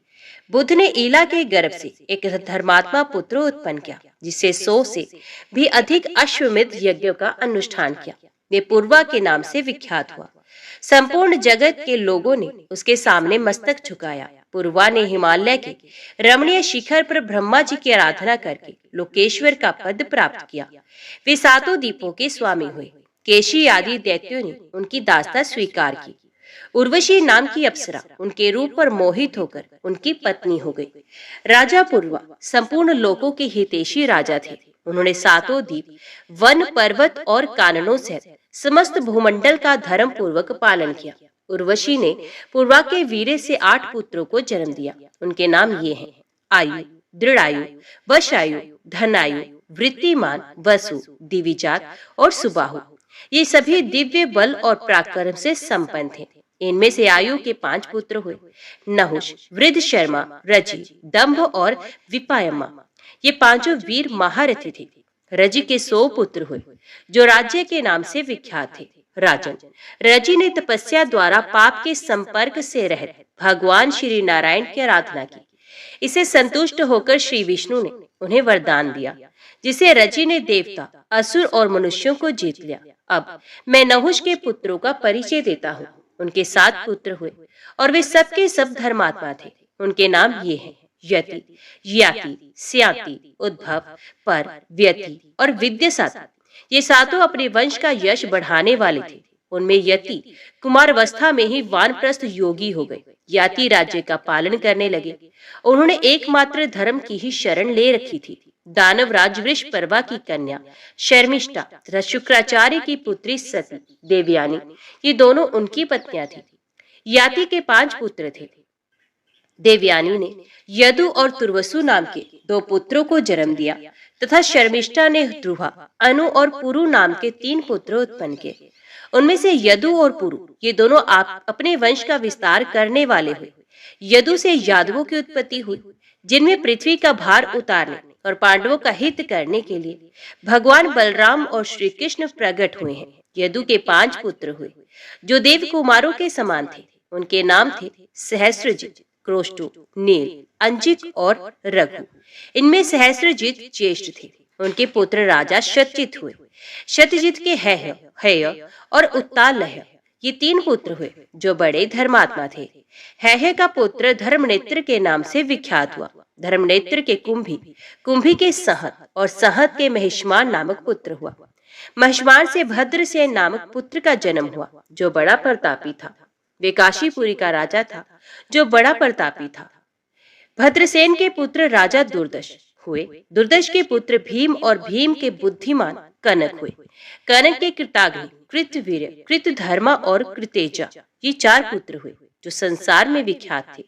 बुध ने ईला के गर्भ से एक धर्मात्मा पुत्र उत्पन्न किया, जिससे 100 से भी अधिक अश्वमेध यज्ञों का अनुष्ठान किया। वे पूर्वा के नाम से विख्यात हुआ। संपूर्ण जगत के लोगों ने उसके सामने मस्तक झुकाया। पूर्वा ने हिमालय के रमणीय शिखर पर ब्रह्मा जी की आराधना करके लोकेश्वर का पद प्राप्त किया। वे सातों दीपों के स्वामी हुए। केशी आदि दैत्यों ने उनकी दास्ता स्वीकार की। उर्वशी नाम की अप्सरा उनके रूप पर मोहित होकर उनकी पत्नी हो गई। राजा पूर्वा संपूर्ण लोकों के हितैषी राजा थे। उन्होंने सातों द्वीप, वन, पर्वत और काननों सहित समस्त भूमंडल का धर्म पूर्वक पालन किया। उर्वशी ने पूर्वा के वीर्य से 8 पुत्रों को जन्म दिया। उनके नाम ये हैं: आयु, दृढ़ायु, वशायु, धनायु, वृत्तिमान, वसु, दिविजात और सुबाहु। ये सभी दिव्य बल और पराक्रम से संपन्न थे। इनमें से आयु के 5 पुत्र हुए: नहुष, वृद्धशर्मा, रजि, दंभ और विपायमा। ये पांचों वीर महारथी थे। रजि के 100 पुत्र हुए, जो राज्य के नाम से विख्यात थे। राजन, रजि ने तपस्या द्वारा पाप के संपर्क से रहित भगवान श्री नारायण की आराधना की। इसे संतुष्ट होकर श्री विष्णु ने उन्हें वरदान दिया, जिसे रजि ने देवता, असुर और मनुष्यों को जीत लिया। अब मैं नहुष के पुत्रों का परिचय देता हूँ। उनके 7 पुत्र हुए और वे सबके सब धर्मात्मा थे। उनके नाम ये हैं: यति, याति, स्याति, उद्भव, पर, व्यति और विद्यासाति। ये सातों अपने वंश का यश बढ़ाने वाले थे। उनमें यति कुमारावस्था में ही वानप्रस्थ योगी हो गए। याति राज्य का पालन करने लगे। उन्होंने एकमात्र धर्म की ही शरण ले रखी थी। दानव राज वृषपर्वा की कन्या शर्मिष्ठा तथा शुक्राचार्य की पुत्री सती देवयानी, ये दोनों उनकी पत्नियां थी। याति के 5 पुत्र थे। देवयानी ने यदु और तुर्वसु नाम के 2 पुत्रों को जन्म दिया तथा शर्मिष्ठा ने ध्रुवा, अनु और पुरु नाम के 3 पुत्र उत्पन्न किए। उनमें से यदु और पुरु ये दोनों अपने वंश का विस्तार करने वाले हुए। यदु से यादवों की उत्पत्ति हुई, जिनमें पृथ्वी का भार उतारने और पांडवों का हित करने के लिए भगवान बलराम और श्री कृष्ण प्रकट हुए हैं। यदु के 5 पुत्र हुए जो देव कुमारों के समान थे। उनके नाम थे सहस्त्रजित, क्रोष्टु, नील, अंजिक और रघु। इनमें सहस्त्रजित ज्येष्ठ थे। उनके पुत्र राजा शतजित हुए। शतजित के हेय और उत्तालय ये 3 पुत्र हुए जो बड़े धर्मात्मा थे। हेय का पुत्र धर्मनेत्र के नाम से विख्यात हुआ। धर्मनेत्र के कुंभी, कुंभी के सहत और सहत के महिष्मान नामक पुत्र हुआ। महिष्मान से भद्रसेन नामक पुत्र का जन्म हुआ जो बड़ा प्रतापी था। वे काशीपुरी का राजा था जो बड़ा प्रतापी था। भद्रसेन के पुत्र राजा दुर्दश हुए। दुर्दश के पुत्र भीम और भीम के बुद्धिमान कनक हुए। कनक के कृताग्नि, कृतवीर्य, कृतधर्मा और कृतेजा ये 4 पुत्र हुए जो संसार में विख्यात थे।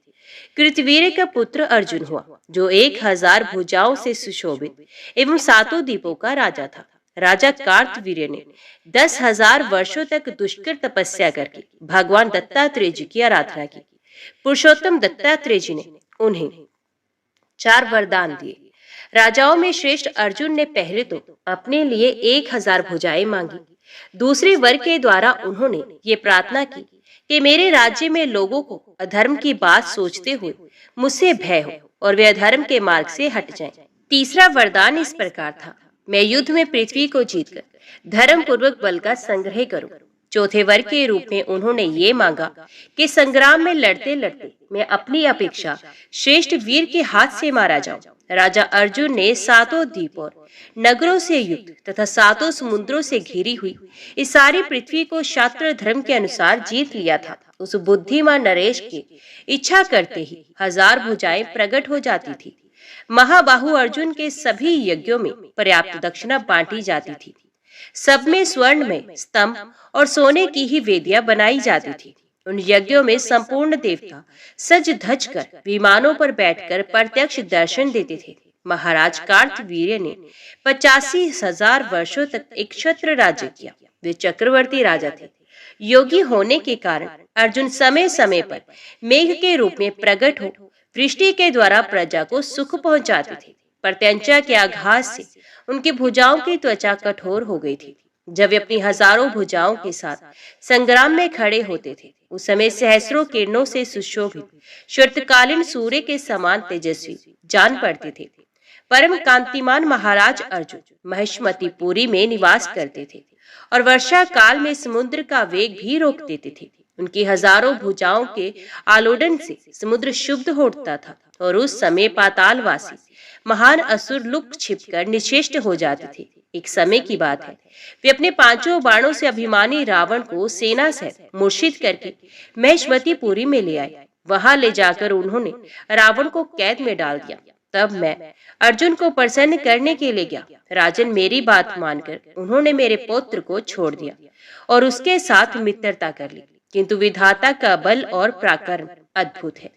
कृतवीर्य का पुत्र अर्जुन हुआ जो 1000 भुजाओं से सुशोभित एवं 7 द्वीपों का राजा था। राजा कार्तवीर्य ने 10,000 वर्षों तक दुष्कर तपस्या करके भगवान दत्तात्रेय जी की आराधना की। पुरुषोत्तम दत्तात्रेय जी ने उन्हें 4 वरदान दिए। राजाओं में श्रेष्ठ अर्जुन ने पहले तो अपने लिए 1000 भुजाएं मांगी। दूसरे वर के द्वारा उन्होंने ये प्रार्थना की कि मेरे राज्य में लोगों को अधर्म की बात सोचते हुए मुझसे भय हो और वे अधर्म के मार्ग से हट जाएं। तीसरा वरदान इस प्रकार था, मैं युद्ध में पृथ्वी को जीतकर धर्म पूर्वक बल का संग्रह करूं। चौथे वर के रूप में उन्होंने ये मांगा कि संग्राम में लड़ते लड़ते मैं अपनी अपेक्षा श्रेष्ठ वीर के हाथ से मारा जाऊं। राजा अर्जुन ने 7 द्वीप और नगरों से युक्त तथा 7 समुद्रों से घिरी हुई इस सारी पृथ्वी को शास्त्र धर्म के अनुसार जीत लिया था। उस बुद्धिमान नरेश की इच्छा करते ही 1000 भुजाएं प्रकट हो जाती थी। महाबाहु अर्जुन के सभी यज्ञों में पर्याप्त दक्षिणा बांटी जाती थी। सब में स्वर्ण में स्तंभ और सोने की ही वेदियां बनाई जाती थी। उन यज्ञों में संपूर्ण देवता सज धज कर विमानों पर बैठकर प्रत्यक्ष दर्शन देते थे। महाराज कार्तवीर्य ने 85,000 वर्षों तक एक क्षत्र राज्य किया। वे चक्रवर्ती राजा थे। योगी होने के कारण अर्जुन समय समय पर मेघ के रूप में प्रकट हो वृष्टि के द्वारा प्रजा को सुख पहुंचाते थे। प्रत्यंचा के आघात से उनकी भुजाओं की त्वचा कठोर हो गई थी। जब वे अपनी हजारों भुजाओं के साथ संग्राम में खड़े होते थे उस समय सहस्रों किरणों से सुशोभित श्वेतकालीन सूर्य के समान तेजस्वी जान पड़ते थे। परम कांतिमान महाराज अर्जुन महिष्मतिपुरी में निवास करते थे और वर्षा काल में समुद्र का वेग भी रोक देते थे। उनकी हजारों भुजाओं के आलोडन से समुद्र शुद्ध हो उठता था और उस समय पातालवासी महान असुर लुक छिपकर निश्चेष्ट हो जाते थे। एक समय की बात है, वे अपने 5 बाणों से अभिमानी रावण को सेना सहित मूर्छित करके महिष्मतिपुरी में ले आए। वहां ले जाकर उन्होंने रावण को कैद में डाल दिया। तब मैं अर्जुन को प्रसन्न करने के लिए गया। राजन मेरी बात मानकर उन्होंने मेरे पुत्र को छोड़ दिया और उसके साथ मित्रता कर ली। किंतु विधाता का बल और पराक्रम अद्भुत है,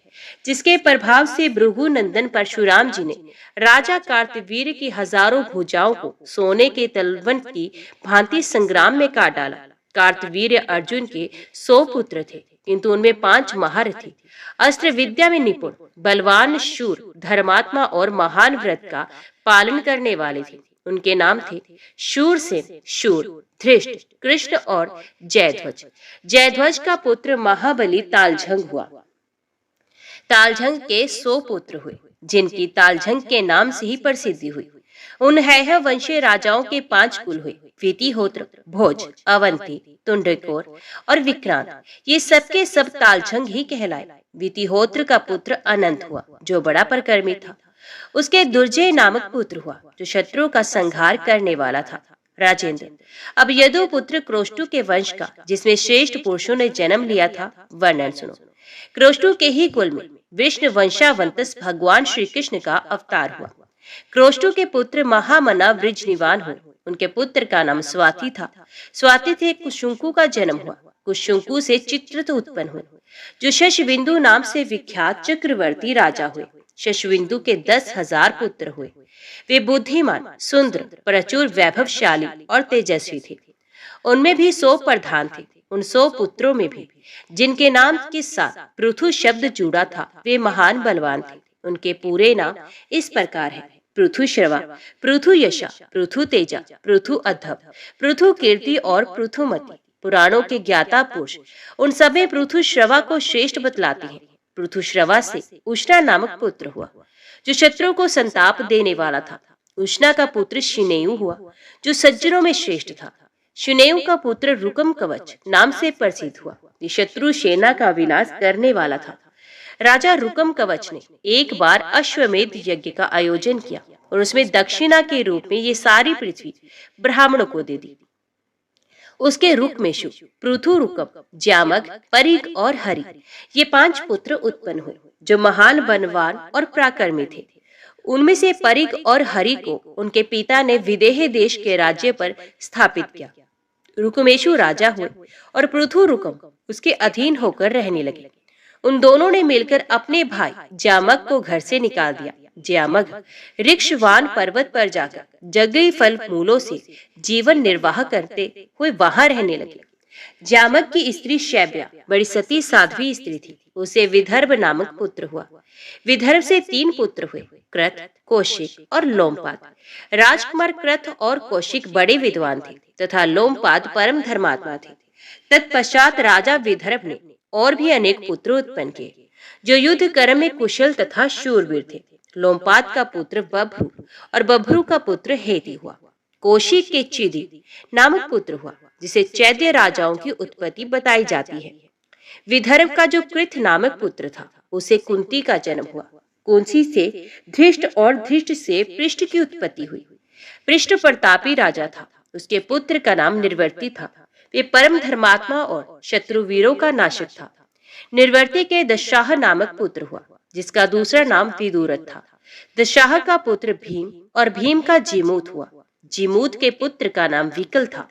जिसके प्रभाव से भृगु नंदन परशुराम जी ने राजा कार्तवीर्य की हजारों भुजाओं को सोने के तलवंत की भांति संग्राम में काट डाला। कार्तवीर्य अर्जुन के 100 पुत्र थे, किंतु उनमें 5 महारथी, अस्त्र विद्या में निपुण, बलवान, शूर, धर्मात्मा और महान व्रत का पालन करने वाले थे। उनके नाम थे शूरसेन, शूर, धृष्ट, कृष्ण और जयध्वज। जयध्वज का पुत्र महाबली तालझंग हुआ। तालझंग के 100 पुत्र हुए, जिनकी तालझंग के नाम से ही प्रसिद्धि हुई। उन हैह वंशीय राजाओं के 5 कुल हुए, वितिहोत्र, भोज, अवंती, तुंडकोर और विक्रांत। ये सबके सब तालझंग ही कहलाए। वितिहोत्र का पुत्र अनंत हुआ, जो बड़ा पराक्रमी था। उसके दुर्जय नामक पुत्र हुआ, जो शत्रु का संहार करने वाला था। राजेंद्र, अब यदु पुत्र क्रोष्टु के वंश का, जिसमें श्रेष्ठ पुरुषों ने जन्म लिया था, वर्णन सुनो। क्रोष्टु के ही कुल में विष्णु वंशावंतस भगवान श्री कृष्ण का अवतार हुआ। क्रोष्टु के पुत्र महामना वृजनिवान हुए। उनके पुत्र का नाम स्वाति था। स्वाति से कुशुंकु का जन्म हुआ। कुशुंकु से चित्रत उत्पन्न हुए, जो शशबिंदु नाम से विख्यात चक्रवर्ती राजा हुए। शशबिंदु के 10,000 पुत्र हुए। वे बुद्धिमान, सुंदर, प्रचुर वैभवशाली और तेजस्वी थे। उनमें भी 100 प्रधान थे। उन 100 पुत्रों में भी जिनके नाम के साथ पृथु शब्द जुड़ा था, वे महान बलवान थे। उनके पूरे नाम इस प्रकार है, पृथु श्रवा, पृथु यशा, पृथु तेजा, पृथु अधव, पृथु कीर्ति और पृथुमति पुराणों के ज्ञाता पुरुष उन सब में पृथु श्रवा को श्रेष्ठ बतलाते हैं। पृथु श्रवा से उष्णा नामक पुत्र हुआ जो शत्रु को संताप देने वाला था। उष्णा का पुत्र शिनेयु हुआ जो सज्जनों में श्रेष्ठ था। शिनेयु का पुत्र रुकम कवच नाम से प्रसिद्ध हुआ। ये शत्रु सेना का विनाश करने वाला था। राजा रुकम कवच ने एक बार अश्वमेध यज्ञ का आयोजन किया और उसमें दक्षिणा के रूप में ये सारी पृथ्वी ब्राह्मणों को दे दी। उसके रुकमेशु, पृथु रुकम, ज्यामग, परिग और हरि ये 5 पुत्र उत्पन्न हुए जो महान बनवान और पराक्रमी थे। उनमें से परिग और हरि को उनके पिता ने विदेह देश के राज्य पर स्थापित किया। रुकमेशु राजा हुए और पृथु रुकम उसके अधीन होकर रहने लगे। उन दोनों ने मिलकर अपने भाई ज्यामग को घर से निकाल दिया। ज्यामग ऋक्षवान पर्वत पर जाकर जंगली फल मूलों से जीवन निर्वाह करते हुए वहां रहने लगे। ज्यामग की स्त्री शैब्या बड़ी सती साध्वी स्त्री थी। उसे विदर्भ नामक पुत्र हुआ। विदर्भ से 3 पुत्र हुए, कृत, कौशिक और लोमपाद। राजकुमार कृत और कौशिक बड़े विद्वान थे तथा लोमपाद परम धर्मात्मा थे। तत्पश्चात राजा विदर्भ ने और भी अनेक पुत्र उत्पन्न किए जो युद्ध कर्म में कुशल तथा शूरवीर थे। लोमपाद का पुत्र बभ्रू और बभ्रू का पुत्र हेति हुआ। कौशिक के चिदि नामक पुत्र हुआ जिसे चैद्य राजाओं की उत्पत्ति बताई जाती है। विदर्भ का जो कृत नामक पुत्र था उसे कुंती का जन्म हुआ। कुंती से धृष्ट और धृष्ट से पृष्ठ की उत्पत्ति हुई। पृष्ठ प्रतापी राजा था। उसके पुत्र का नाम निर्वर्ती था। वे परम धर्मात्मा और शत्रुवीरों का नाशक था। निर्वर्ती के दशाह नामक पुत्र हुआ जिसका दूसरा नाम विदुरथ था। दशाह का पुत्र भीम और भीम का जीमूत हुआ। जीमूत के पुत्र का नाम विकल था।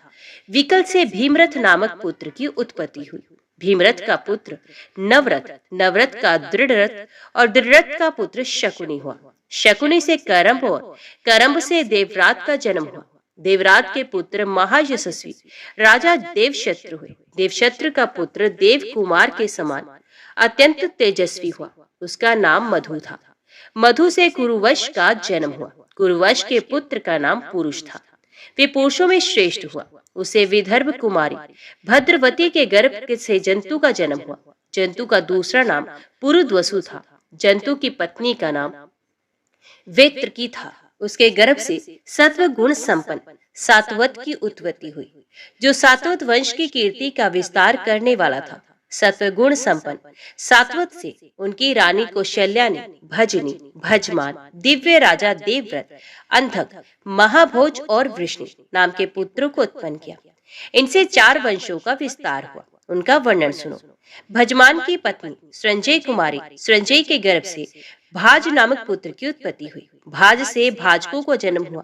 विकल से भीमरथ नामक पुत्र की उत्पत्ति हुई। भीमरथ का पुत्र नवरथ, नवरथ का दृढ़रथ और दृढ़रथ का पुत्र शकुनी हुआ। शकुनी से करम्ब और करम्ब से देवरात का जन्म हुआ। देवरात के पुत्र महायशस्वी राजा देवशत्रु हुए। देवशत्रु का पुत्र देव कुमार के समान अत्यंत तेजस्वी हुआ। उसका नाम मधु था। मधु से कुरुवंश का जन्म हुआ। कुरुवंश के पुत्र का नाम पुरुष था। वे पुरुषों में श्रेष्ठ हुआ। उसे विदर्भ कुमारी भद्रवती के गर्भ से जंतु का जन्म हुआ। जंतु का दूसरा नाम पुरुद्वसु था। जंतु की पत्नी का नाम वेत्रकी था। उसके गर्भ से सत्व गुण संपन्न सातवत की उत्पत्ति हुई जो सातवत वंश की कीर्ति का विस्तार करने वाला था। सत्व गुण संपन्न सातवत से उनकी रानी कौशल्या ने भजनी, भजमान, दिव्य राजा देवव्रत, अंधक, महाभोज और वृष्णि नाम के पुत्रों को उत्पन्न किया। इनसे 4 वंशों का विस्तार हुआ। उनका वर्णन सुनो। भजमान की पत्नी संजय कुमारी, संजय के गर्भ से भाज नामक पुत्र की उत्पत्ति हुई। भाज से भाजकों को जन्म हुआ।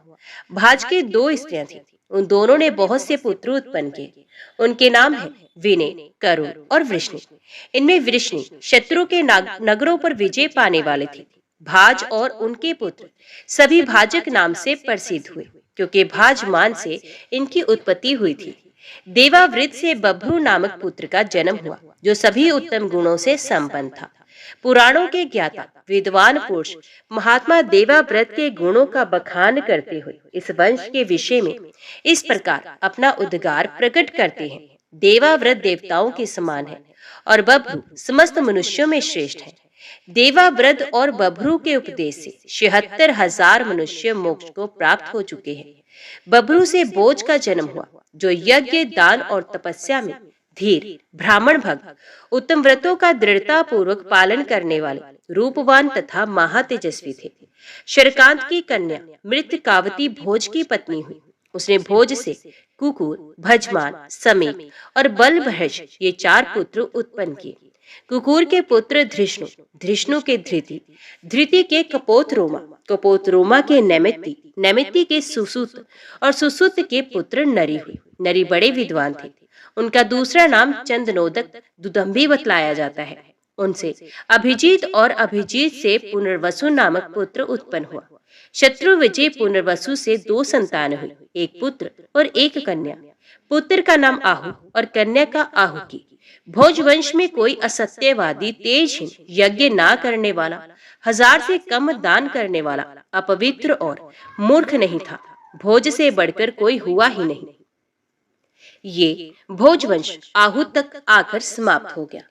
भाज की 2 स्त्रियां थीं। उन दोनों ने बहुत से पुत्र उत्पन्न किए। उनके नाम है विनय, करुण और वृष्णि। इनमें वृष्णि शत्रु के नगरों पर विजय पाने वाले थे। भाज और उनके पुत्र सभी भाजक नाम से प्रसिद्ध हुए क्योंकि भाजमान से इनकी उत्पत्ति हुई थी। देवावृत से बभ्रू नामक पुत्र का जन्म हुआ जो सभी उत्तम गुणों से संपन्न था। पुराणों के ज्ञाता विद्वान पुरुष महात्मा देवाव्रत के गुणों का बखान करते हुए इस वंश के विषय में इस प्रकार अपना उद्गार प्रकट करते हैं। देवाव्रत देवताओं के समान है और बभ्रू समस्त मनुष्यों में श्रेष्ठ है। देवाव्रत और बभ्रू के उपदेश से 76,000 मनुष्य मोक्ष को प्राप्त हो चुके हैं। बभ्रू से बोझ का जन्म हुआ जो यज्ञ, दान और तपस्या में धीर, ब्राह्मण भक्त, उत्तम व्रतों का दृढ़ता पूर्वक पालन करने वाले, रूपवान तथा महातेजस्वी थे। शरकांत की कन्या मृतकावती भोज की पत्नी हुई। उसने भोज से कुकुर, भजमान, समीप और बलभ्रज ये 4 पुत्र उत्पन्न किए। कुकुर के पुत्र धृष्णु, धृष्णु के धृति, धृति के कपोत रोमा, कपोत रोमा के नैमित्ति, नैमित्ति के सुसुत और सुसुत के पुत्र नरी हुई। नरी बड़े विद्वान थे। उनका दूसरा नाम चंदनोदक दुदंभी बतलाया जाता है। उनसे अभिजीत और अभिजीत से पुनर्वसु नामक पुत्र उत्पन्न हुआ। शत्रु विजय पुनर्वसु से 2 संतान हुई, एक पुत्र और एक कन्या। पुत्र का नाम आहु और कन्या का आहुकी। भोजवंश में कोई असत्यवादी, तेजहीन, यज्ञ ना करने वाला, 1000 से कम दान करने वाला, अपवित्र और मूर्ख नहीं था। भोज से बढ़कर कोई हुआ ही नहीं। ये भोजवंश आहूत तक आकर समाप्त हो गया।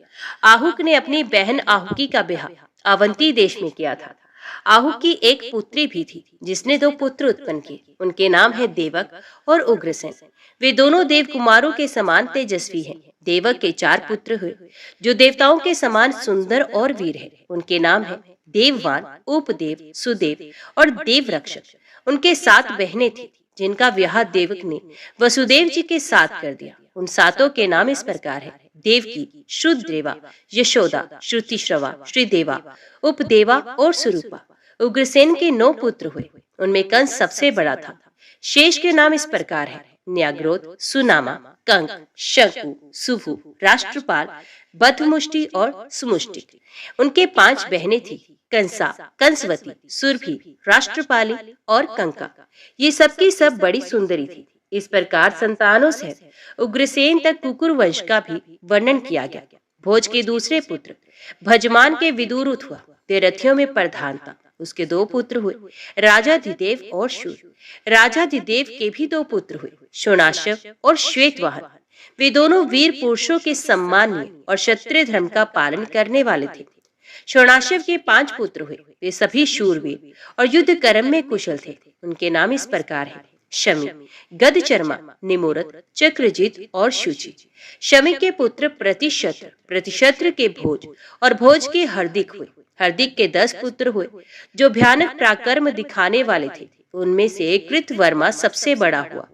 आहूक ने अपनी बहन आहुकी का ब्याह अवंती देश में किया था। आहूक की एक पुत्री भी थी जिसने 2 पुत्र उत्पन्न किए। उनके नाम है देवक और उग्रसेन। वे दोनों देव कुमारों के समान तेजस्वी हैं। देवक के 4 पुत्र हुए जो देवताओं के समान सुंदर और वीर है। उनके नाम है देववान, उपदेव, सुदेव और देवरक्षक। उनके 7 बहनें थी जिनका विवाह देवक ने वसुदेव जी के साथ कर दिया। उन 7 के नाम इस प्रकार है: देवकी, शुद्रदेवा, यशोदा, श्रुतिश्रवा, श्रीदेवा, उपदेवा और सुरूपा। उग्रसेन के 9 पुत्र हुए। उनमें कंस सबसे बड़ा था। शेष के नाम इस प्रकार है: न्याग्रोध, सुनामा, कंक, शंकु, सुभु, राष्ट्रपाल, बद्धमुष्टि और सुमुष्टि। उनके 5 बहनें थी: कंसा, कंसवती, सुरभि, राष्ट्रपाली और कंका। ये सबकी सब बड़ी सुंदरी थी। इस प्रकार संतानों से उग्रसेन तक कुकुर वंश का भी वर्णन किया गया। भोज के दूसरे पुत्र भजमान के विदुरुत हुआ। वे रथियों में प्रधान था। उसके 2 पुत्र हुए, राजाधिदेव और शूर। राजाधिदेव के भी 2 पुत्र हुए, शोणाशव और श्वेतवाहन। वे दोनों वीर पुरुषों के सम्मानीय और क्षत्रिय धर्म का पालन करने वाले थे। शोणाशव के 5 पुत्र हुए। वे सभी शूरवीर और युद्ध कर्म में कुशल थे। उनके नाम इस प्रकार है: शमी, गदचर्मा, निमुरत, चक्रजित और शुचि। शमी के पुत्र प्रतिशत्र, प्रतिशत्र के भोज और भोज के हरदिक हुए। हरदिक के 10 पुत्र हुए जो भयानक पराक्रम दिखाने वाले थे। उनमें से कृतवर्मा सबसे बड़ा हुआ।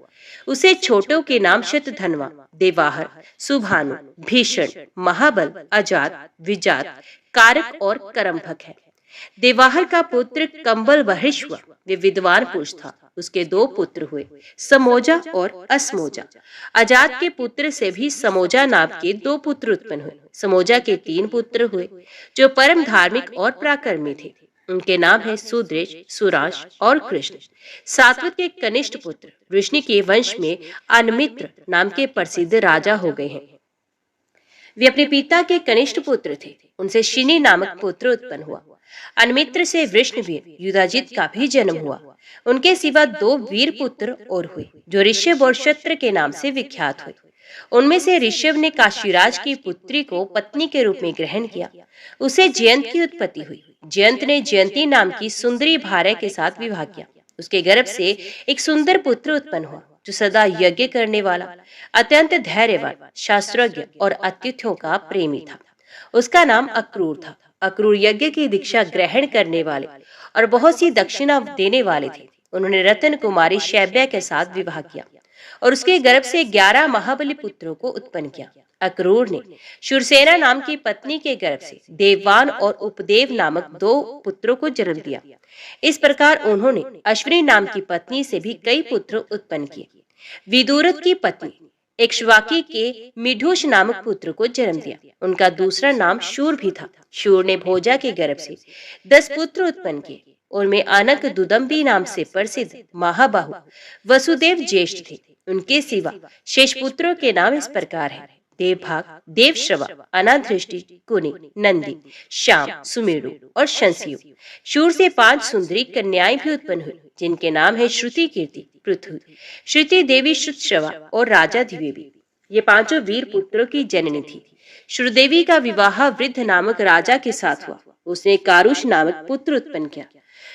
उसे छोटों के नाम शतधन्वा, देवाहर, सुभानु, भीषण, महाबल, अजात, विजात, कारक और करम्भक है। देवाहर का पुत्र कंबल बहिष हुआ। वे विद्वान पुरुष था। उसके 2 पुत्र हुए, समोजा और असमोजा। अजात के पुत्र से भी समोजा नाम के 2 पुत्र उत्पन्न हुए। समोजा के 3 पुत्र हुए जो परम धार्मिक और पराक्रमी थे। उनके नाम है सुद्रेश, सुरांश और कृष्ण। सात्वत के कनिष्ठ पुत्र वृष्णि के वंश में अनमित्र नाम के प्रसिद्ध राजा हो गए हैं। वे अपने पिता के कनिष्ठ पुत्र थे। उनसे शिनी नामक पुत्र उत्पन्न हुआ। अनमित्र से वृष्णवीर युधाजित का भी जन्म हुआ। उनके सिवा 2 वीर पुत्र और हुए जो ऋषभ और शत्र के नाम से विख्यात हुए। उनमें से ऋषभ ने काशीराज की पुत्री को पत्नी के रूप में ग्रहण किया। उसे जयंत की उत्पत्ति हुई। जयंत ने जयंती नाम की सुंदरी भार्या के साथ विवाह किया। उसके गर्भ से एक सुंदर पुत्र उत्पन्न हुआ जो सदा यज्ञ करने वाला, अत्यंत धैर्यवान, शास्त्रज्ञ और अतिथियों का प्रेमी था। उसका नाम अक्रूर था। अक्रूर यज्ञ की दीक्षा ग्रहण करने वाले और बहुत सी दक्षिणा देने वाले थे। उन्होंने रतन कुमारी शैब्या के साथ विवाह किया और उसके गर्भ से 11 महाबली पुत्रों को उत्पन्न किया। अक्रूर ने शूरसेना नाम की पत्नी के गर्भ से देववान और उपदेव नामक 2 पुत्रों को जन्म दिया। इस प्रकार उन्होंने अश्विनी नाम की पत्नी से भी कई पुत्र उत्पन्न किए। विदुरथ की पत्नी इक्ष्वाकी के मिढुष नामक पुत्र को जन्म दिया। उनका दूसरा नाम शूर भी था। शूर ने भोजा के गर्भ से 10 पुत्र उत्पन्न किए। उनमें अनक दुदम्बी नाम से प्रसिद्ध महाबाहु वसुदेव ज्येष्ठ थे। उनके सिवा शेष पुत्रों के नाम इस प्रकार है: देवभाग, देवश्रवा, अनाधृष्टि, कुनि, नंदी, श्याम, सुमेरु और शंसियु। शूर से 5 सुंदरी कन्याएं भी उत्पन्न हुई जिनके नाम है श्रुति, कीर्ति, पृथु, श्रुति देवी, श्रुतश्रवा और राजा धिवेवी। ये 5 वीर पुत्रों की जननी थी। श्रुदेवी का विवाह वृद्ध नामक राजा के साथ हुआ। उसने कारुष नामक पुत्र उत्पन्न किया।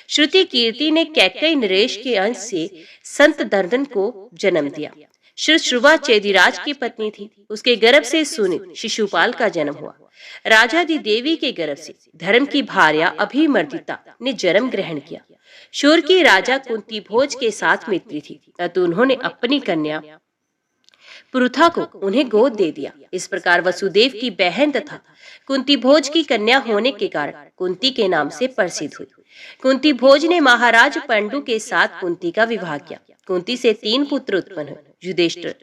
श्रुति कीर्ति ने कैकेयी नरेश के अंश से संत दर्दन को जन्म दिया। श्रुवा चेदिराज की पत्नी थी। उसके गर्भ से सुनित शिशुपाल का जन्म हुआ। राजाधिदेवी के गर्भ से धर्म की भार्या अभिमर्दिता ने जन्म ग्रहण किया। शूर की राजा कुंती भोज के साथ मित्री थी, अतः उन्होंने अपनी कन्या पृथा को उन्हें गोद दे दिया। इस प्रकार वसुदेव की बहन तथा कुंती भोज की कन्या होने के कारण कुंती के नाम से प्रसिद्ध हुई। कुंती भोज ने महाराज पंडु के साथ कुंती का विवाह किया। कुंती से 3 पुत्र उत्पन्न हुए: युधिष्ठिर,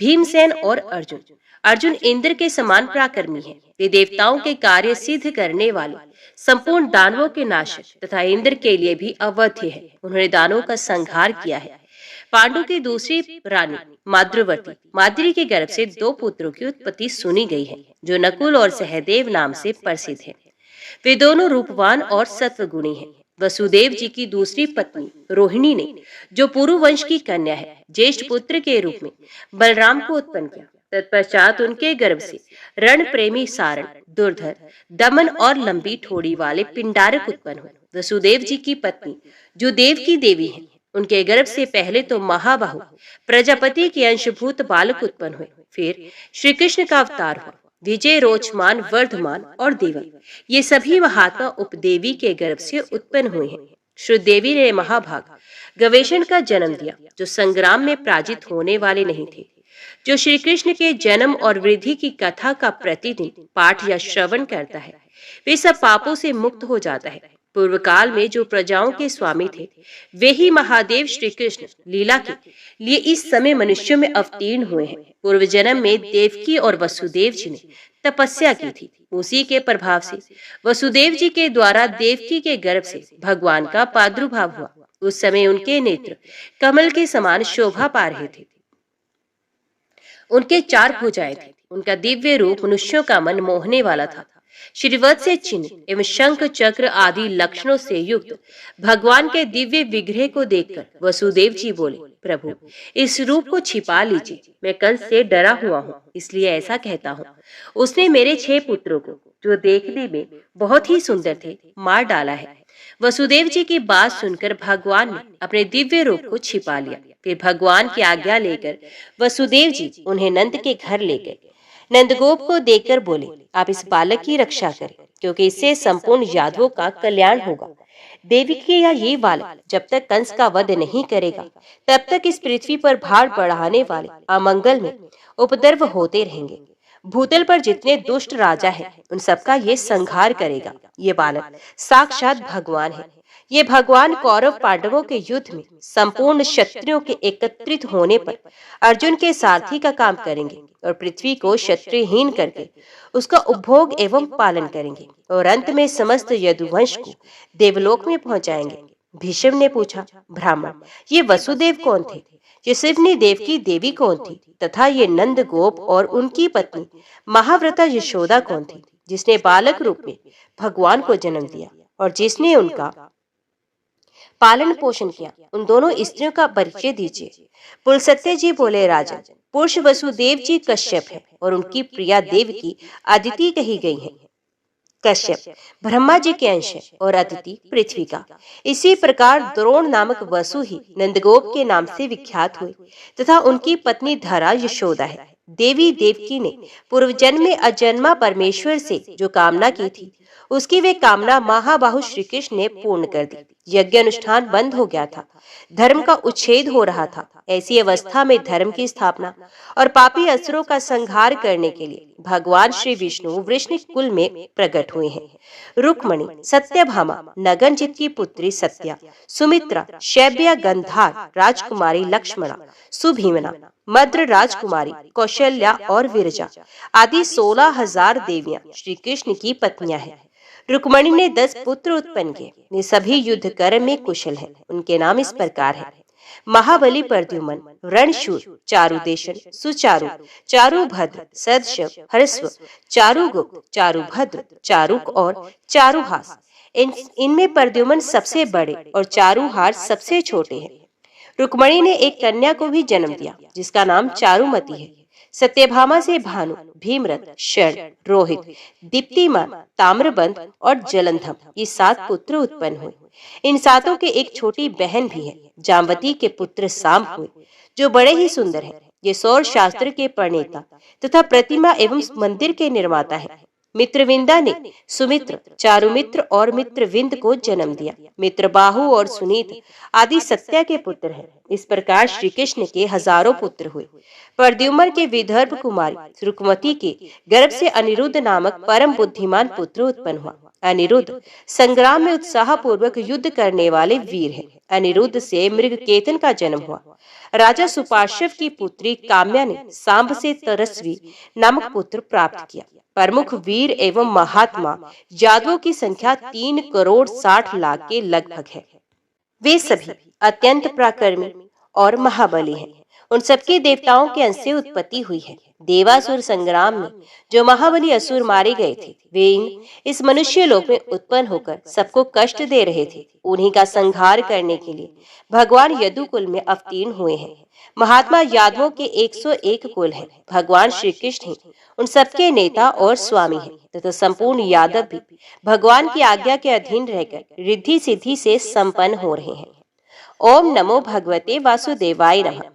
भीमसेन और अर्जुन। अर्जुन इंद्र के समान पराक्रमी है। वे देवताओं के कार्य सिद्ध करने वाले, संपूर्ण दानवों के नाशक तथा इंद्र के लिए भी अवध्य है। उन्होंने दानवों का संहार किया है। पांडु की दूसरी रानी माद्रवती माद्री के गर्भ से 2 पुत्रों की उत्पत्ति सुनी गई है, जो नकुल और सहदेव नाम से प्रसिद्ध है। वे दोनों रूपवान और सत्वगुणी हैं। वसुदेव जी की दूसरी पत्नी रोहिणी ने, जो पुरु वंश की कन्या है, ज्येष्ठ पुत्र के रूप में बलराम को उत्पन्न किया। तत्पश्चात उनके गर्भ से रण प्रेमी सारण, दुर्धर, दमन और लंबी ठोड़ी वाले पिंडारक उत्पन्न हुए। वसुदेव जी की पत्नी, जो देव की देवी है, उनके गर्भ से पहले तो महाबाहु प्रजापति के अंशभूत बालक उत्पन्न हुए। फिर श्री कृष्ण का अवतार हुआ। विजय, रोचमान, वर्धमान और देवल, ये सभी महात्मा उपदेवी के गर्भ से उत्पन्न हुए हैं। श्रुदेवी ने महाभाग गवेषण का जन्म दिया, जो संग्राम में पराजित होने वाले नहीं थे। जो श्री कृष्ण के जन्म और वृद्धि की कथा का प्रतिदिन पाठ या श्रवण करता है, वे सब पापों से मुक्त हो जाता है। पूर्व काल में जो प्रजाओं के स्वामी थे, वे ही महादेव श्री कृष्ण लीला के लिए इस समय मनुष्यों में अवतीर्ण हुए हैं। पूर्व जन्म में देवकी और वसुदेव जी ने तपस्या की थी। उसी के प्रभाव से वसुदेव जी के द्वारा देवकी के गर्भ से भगवान का प्रादुर्भाव हुआ। उस समय उनके नेत्र कमल के समान शोभा पा रहे थे। उनके 4 भुजाएं थी। उनका दिव्य रूप मनुष्यों का मन मोहने वाला था। श्रीवत्स से चिन्ह एवं शंख चक्र आदि लक्षणों से युक्त भगवान के दिव्य विग्रह को देखकर वसुदेव जी बोले, प्रभु, इस रूप को छिपा लीजिए। मैं कंस से डरा हुआ हूँ, इसलिए ऐसा कहता हूँ। उसने मेरे 6 पुत्रों को, जो देखने में बहुत ही सुंदर थे, मार डाला है। वसुदेव जी की बात सुनकर भगवान ने अपने दिव्य रूप को छिपा लिया। फिर भगवान की आज्ञा लेकर वसुदेव जी उन्हें नंद के घर ले गए। नंदगोप को देखकर बोले, आप इस बालक की रक्षा करें, क्योंकि इससे संपूर्ण यादवों का कल्याण होगा। देवी के या ये बालक जब तक कंस का वध नहीं करेगा, तब तक इस पृथ्वी पर भार बढ़ाने वाले अमंगल में उपद्रव होते रहेंगे। भूतल पर जितने दुष्ट राजा हैं, उन सबका ये संहार करेगा। ये बालक साक्षात भगवान है। ये भगवान कौरव पांडवों के युद्ध में संपूर्ण क्षत्रियों के एकत्रित होने पर अर्जुन के सारथी का काम करेंगे और पृथ्वी को क्षत्रियहीन करके उसका उपभोग एवं पालन करेंगे और अंत में समस्त यदुवंश को देवलोक में पहुंचाएंगे। भीष्म ने पूछा, ब्राह्मण, ये वसुदेव कौन थे? ये सिवनी देव की देवी कौन थी? तथा ये नंद गोप और उनकी पत्नी महाव्रता यशोदा कौन थी, जिसने बालक रूप में भगवान को जन्म दिया और जिसने उनका पालन पोषण किया? उन दोनों स्त्रियों का परिचय दीजिए। पुलसत्य जी बोले, राजन, पुरुष वसुदेव जी कश्यप है और उनकी प्रिया देवकी अदिति कही गई है। कश्यप ब्रह्मा जी के अंश है और अदिति पृथ्वी का। इसी प्रकार द्रोण नामक वसु ही नंदगोप के नाम से विख्यात हुए तथा उनकी पत्नी धरा यशोदा है। देवी देवकी ने पूर्व जन्म में अजन्मा परमेश्वर से जो कामना की थी, उसकी वे कामना महाबाहु श्री कृष्ण ने पूर्ण कर दी। यज्ञ अनुष्ठान बंद हो गया था, धर्म का उच्छेद हो रहा था। ऐसी अवस्था में धर्म की स्थापना और पापी असुरों का संहार करने के लिए भगवान श्री विष्णु वृष्णि कुल में प्रकट हुए हैं। रुक्मणी, सत्यभामा, नगनजित की पुत्री सत्या, सुमित्रा, शैब्या, गंधार राजकुमारी लक्ष्मणा, सुभीमना, मद्र राजकुमारी, कौशल्या और विरजा आदि 16,000 देवियां श्री कृष्ण की पत्नियां हैं। रुक्मणी ने 10 पुत्र उत्पन्न किए। वे सभी युद्ध कर्म में कुशल हैं। उनके नाम इस प्रकार हैं: महाबली, प्रद्युमन, रणशूर, चारुदेशन, सुचारु, चारुभद्र, सदशव, हर्षव, चारुगुप्त, चारुभद्र, चारुक और चारुहास। इनमें प्रद्युमन सबसे बड़े और चारुहास सबसे छोटे हैं। रुक्मणी ने एक कन्या को भी जन्म दिया, जिसका नाम चारुमती है। सत्यभामा से भानु, भीमरथ, शर्ण, रोहित, दीप्तिमान, ताम्रबंध और जलंधम, ये 7 पुत्र उत्पन्न हुए। इन 7 के एक छोटी बहन भी है। जामवती के पुत्र सांब हुए, जो बड़े ही सुंदर है। ये सौर शास्त्र के प्रणेता तथा प्रतिमा एवं मंदिर के निर्माता है। मित्रविंदा ने सुमित्र, चारुमित्र और मित्रविंद को जन्म दिया। मित्रबाहु और सुनीत आदि सत्या के पुत्र हैं। इस प्रकार श्री कृष्ण के हजारों पुत्र हुए। प्रद्युम्न के विदर्भ कुमारी रुक्मती के गर्भ से अनिरुद्ध नामक परम बुद्धिमान पुत्र उत्पन्न हुआ। अनिरुद्ध संग्राम में उत्साह पूर्वक युद्ध करने वाले वीर हैं। अनिरुद्ध से मृगकेतन का जन्म हुआ। राजा सुपार्श्व की पुत्री काम्या ने सांब से तरस्वी नामक पुत्र प्राप्त किया। प्रमुख वीर एवं महात्मा यादवों की संख्या 3,60,00,000 के लगभग है। वे सभी अत्यंत पराक्रमी और महाबली हैं। उन सबके देवताओं के अंश से उत्पत्ति हुई है। देवासुर संग्राम में जो महाबली असुर मारे गए थे, वे इस मनुष्य लोक में उत्पन्न होकर सबको कष्ट दे रहे थे। उन्हीं का संहार करने के लिए भगवान यदुकुल में अवतीर्ण हुए हैं। महात्मा यादवों के 101 कुल हैं। भगवान श्री कृष्ण ही उन सबके नेता और स्वामी हैं, तथा संपूर्ण यादव भी भगवान की आज्ञा के अधीन रहकर रिद्धि सिद्धि से संपन्न हो रहे हैं। ओम नमो भगवते वासुदेवाय नमः।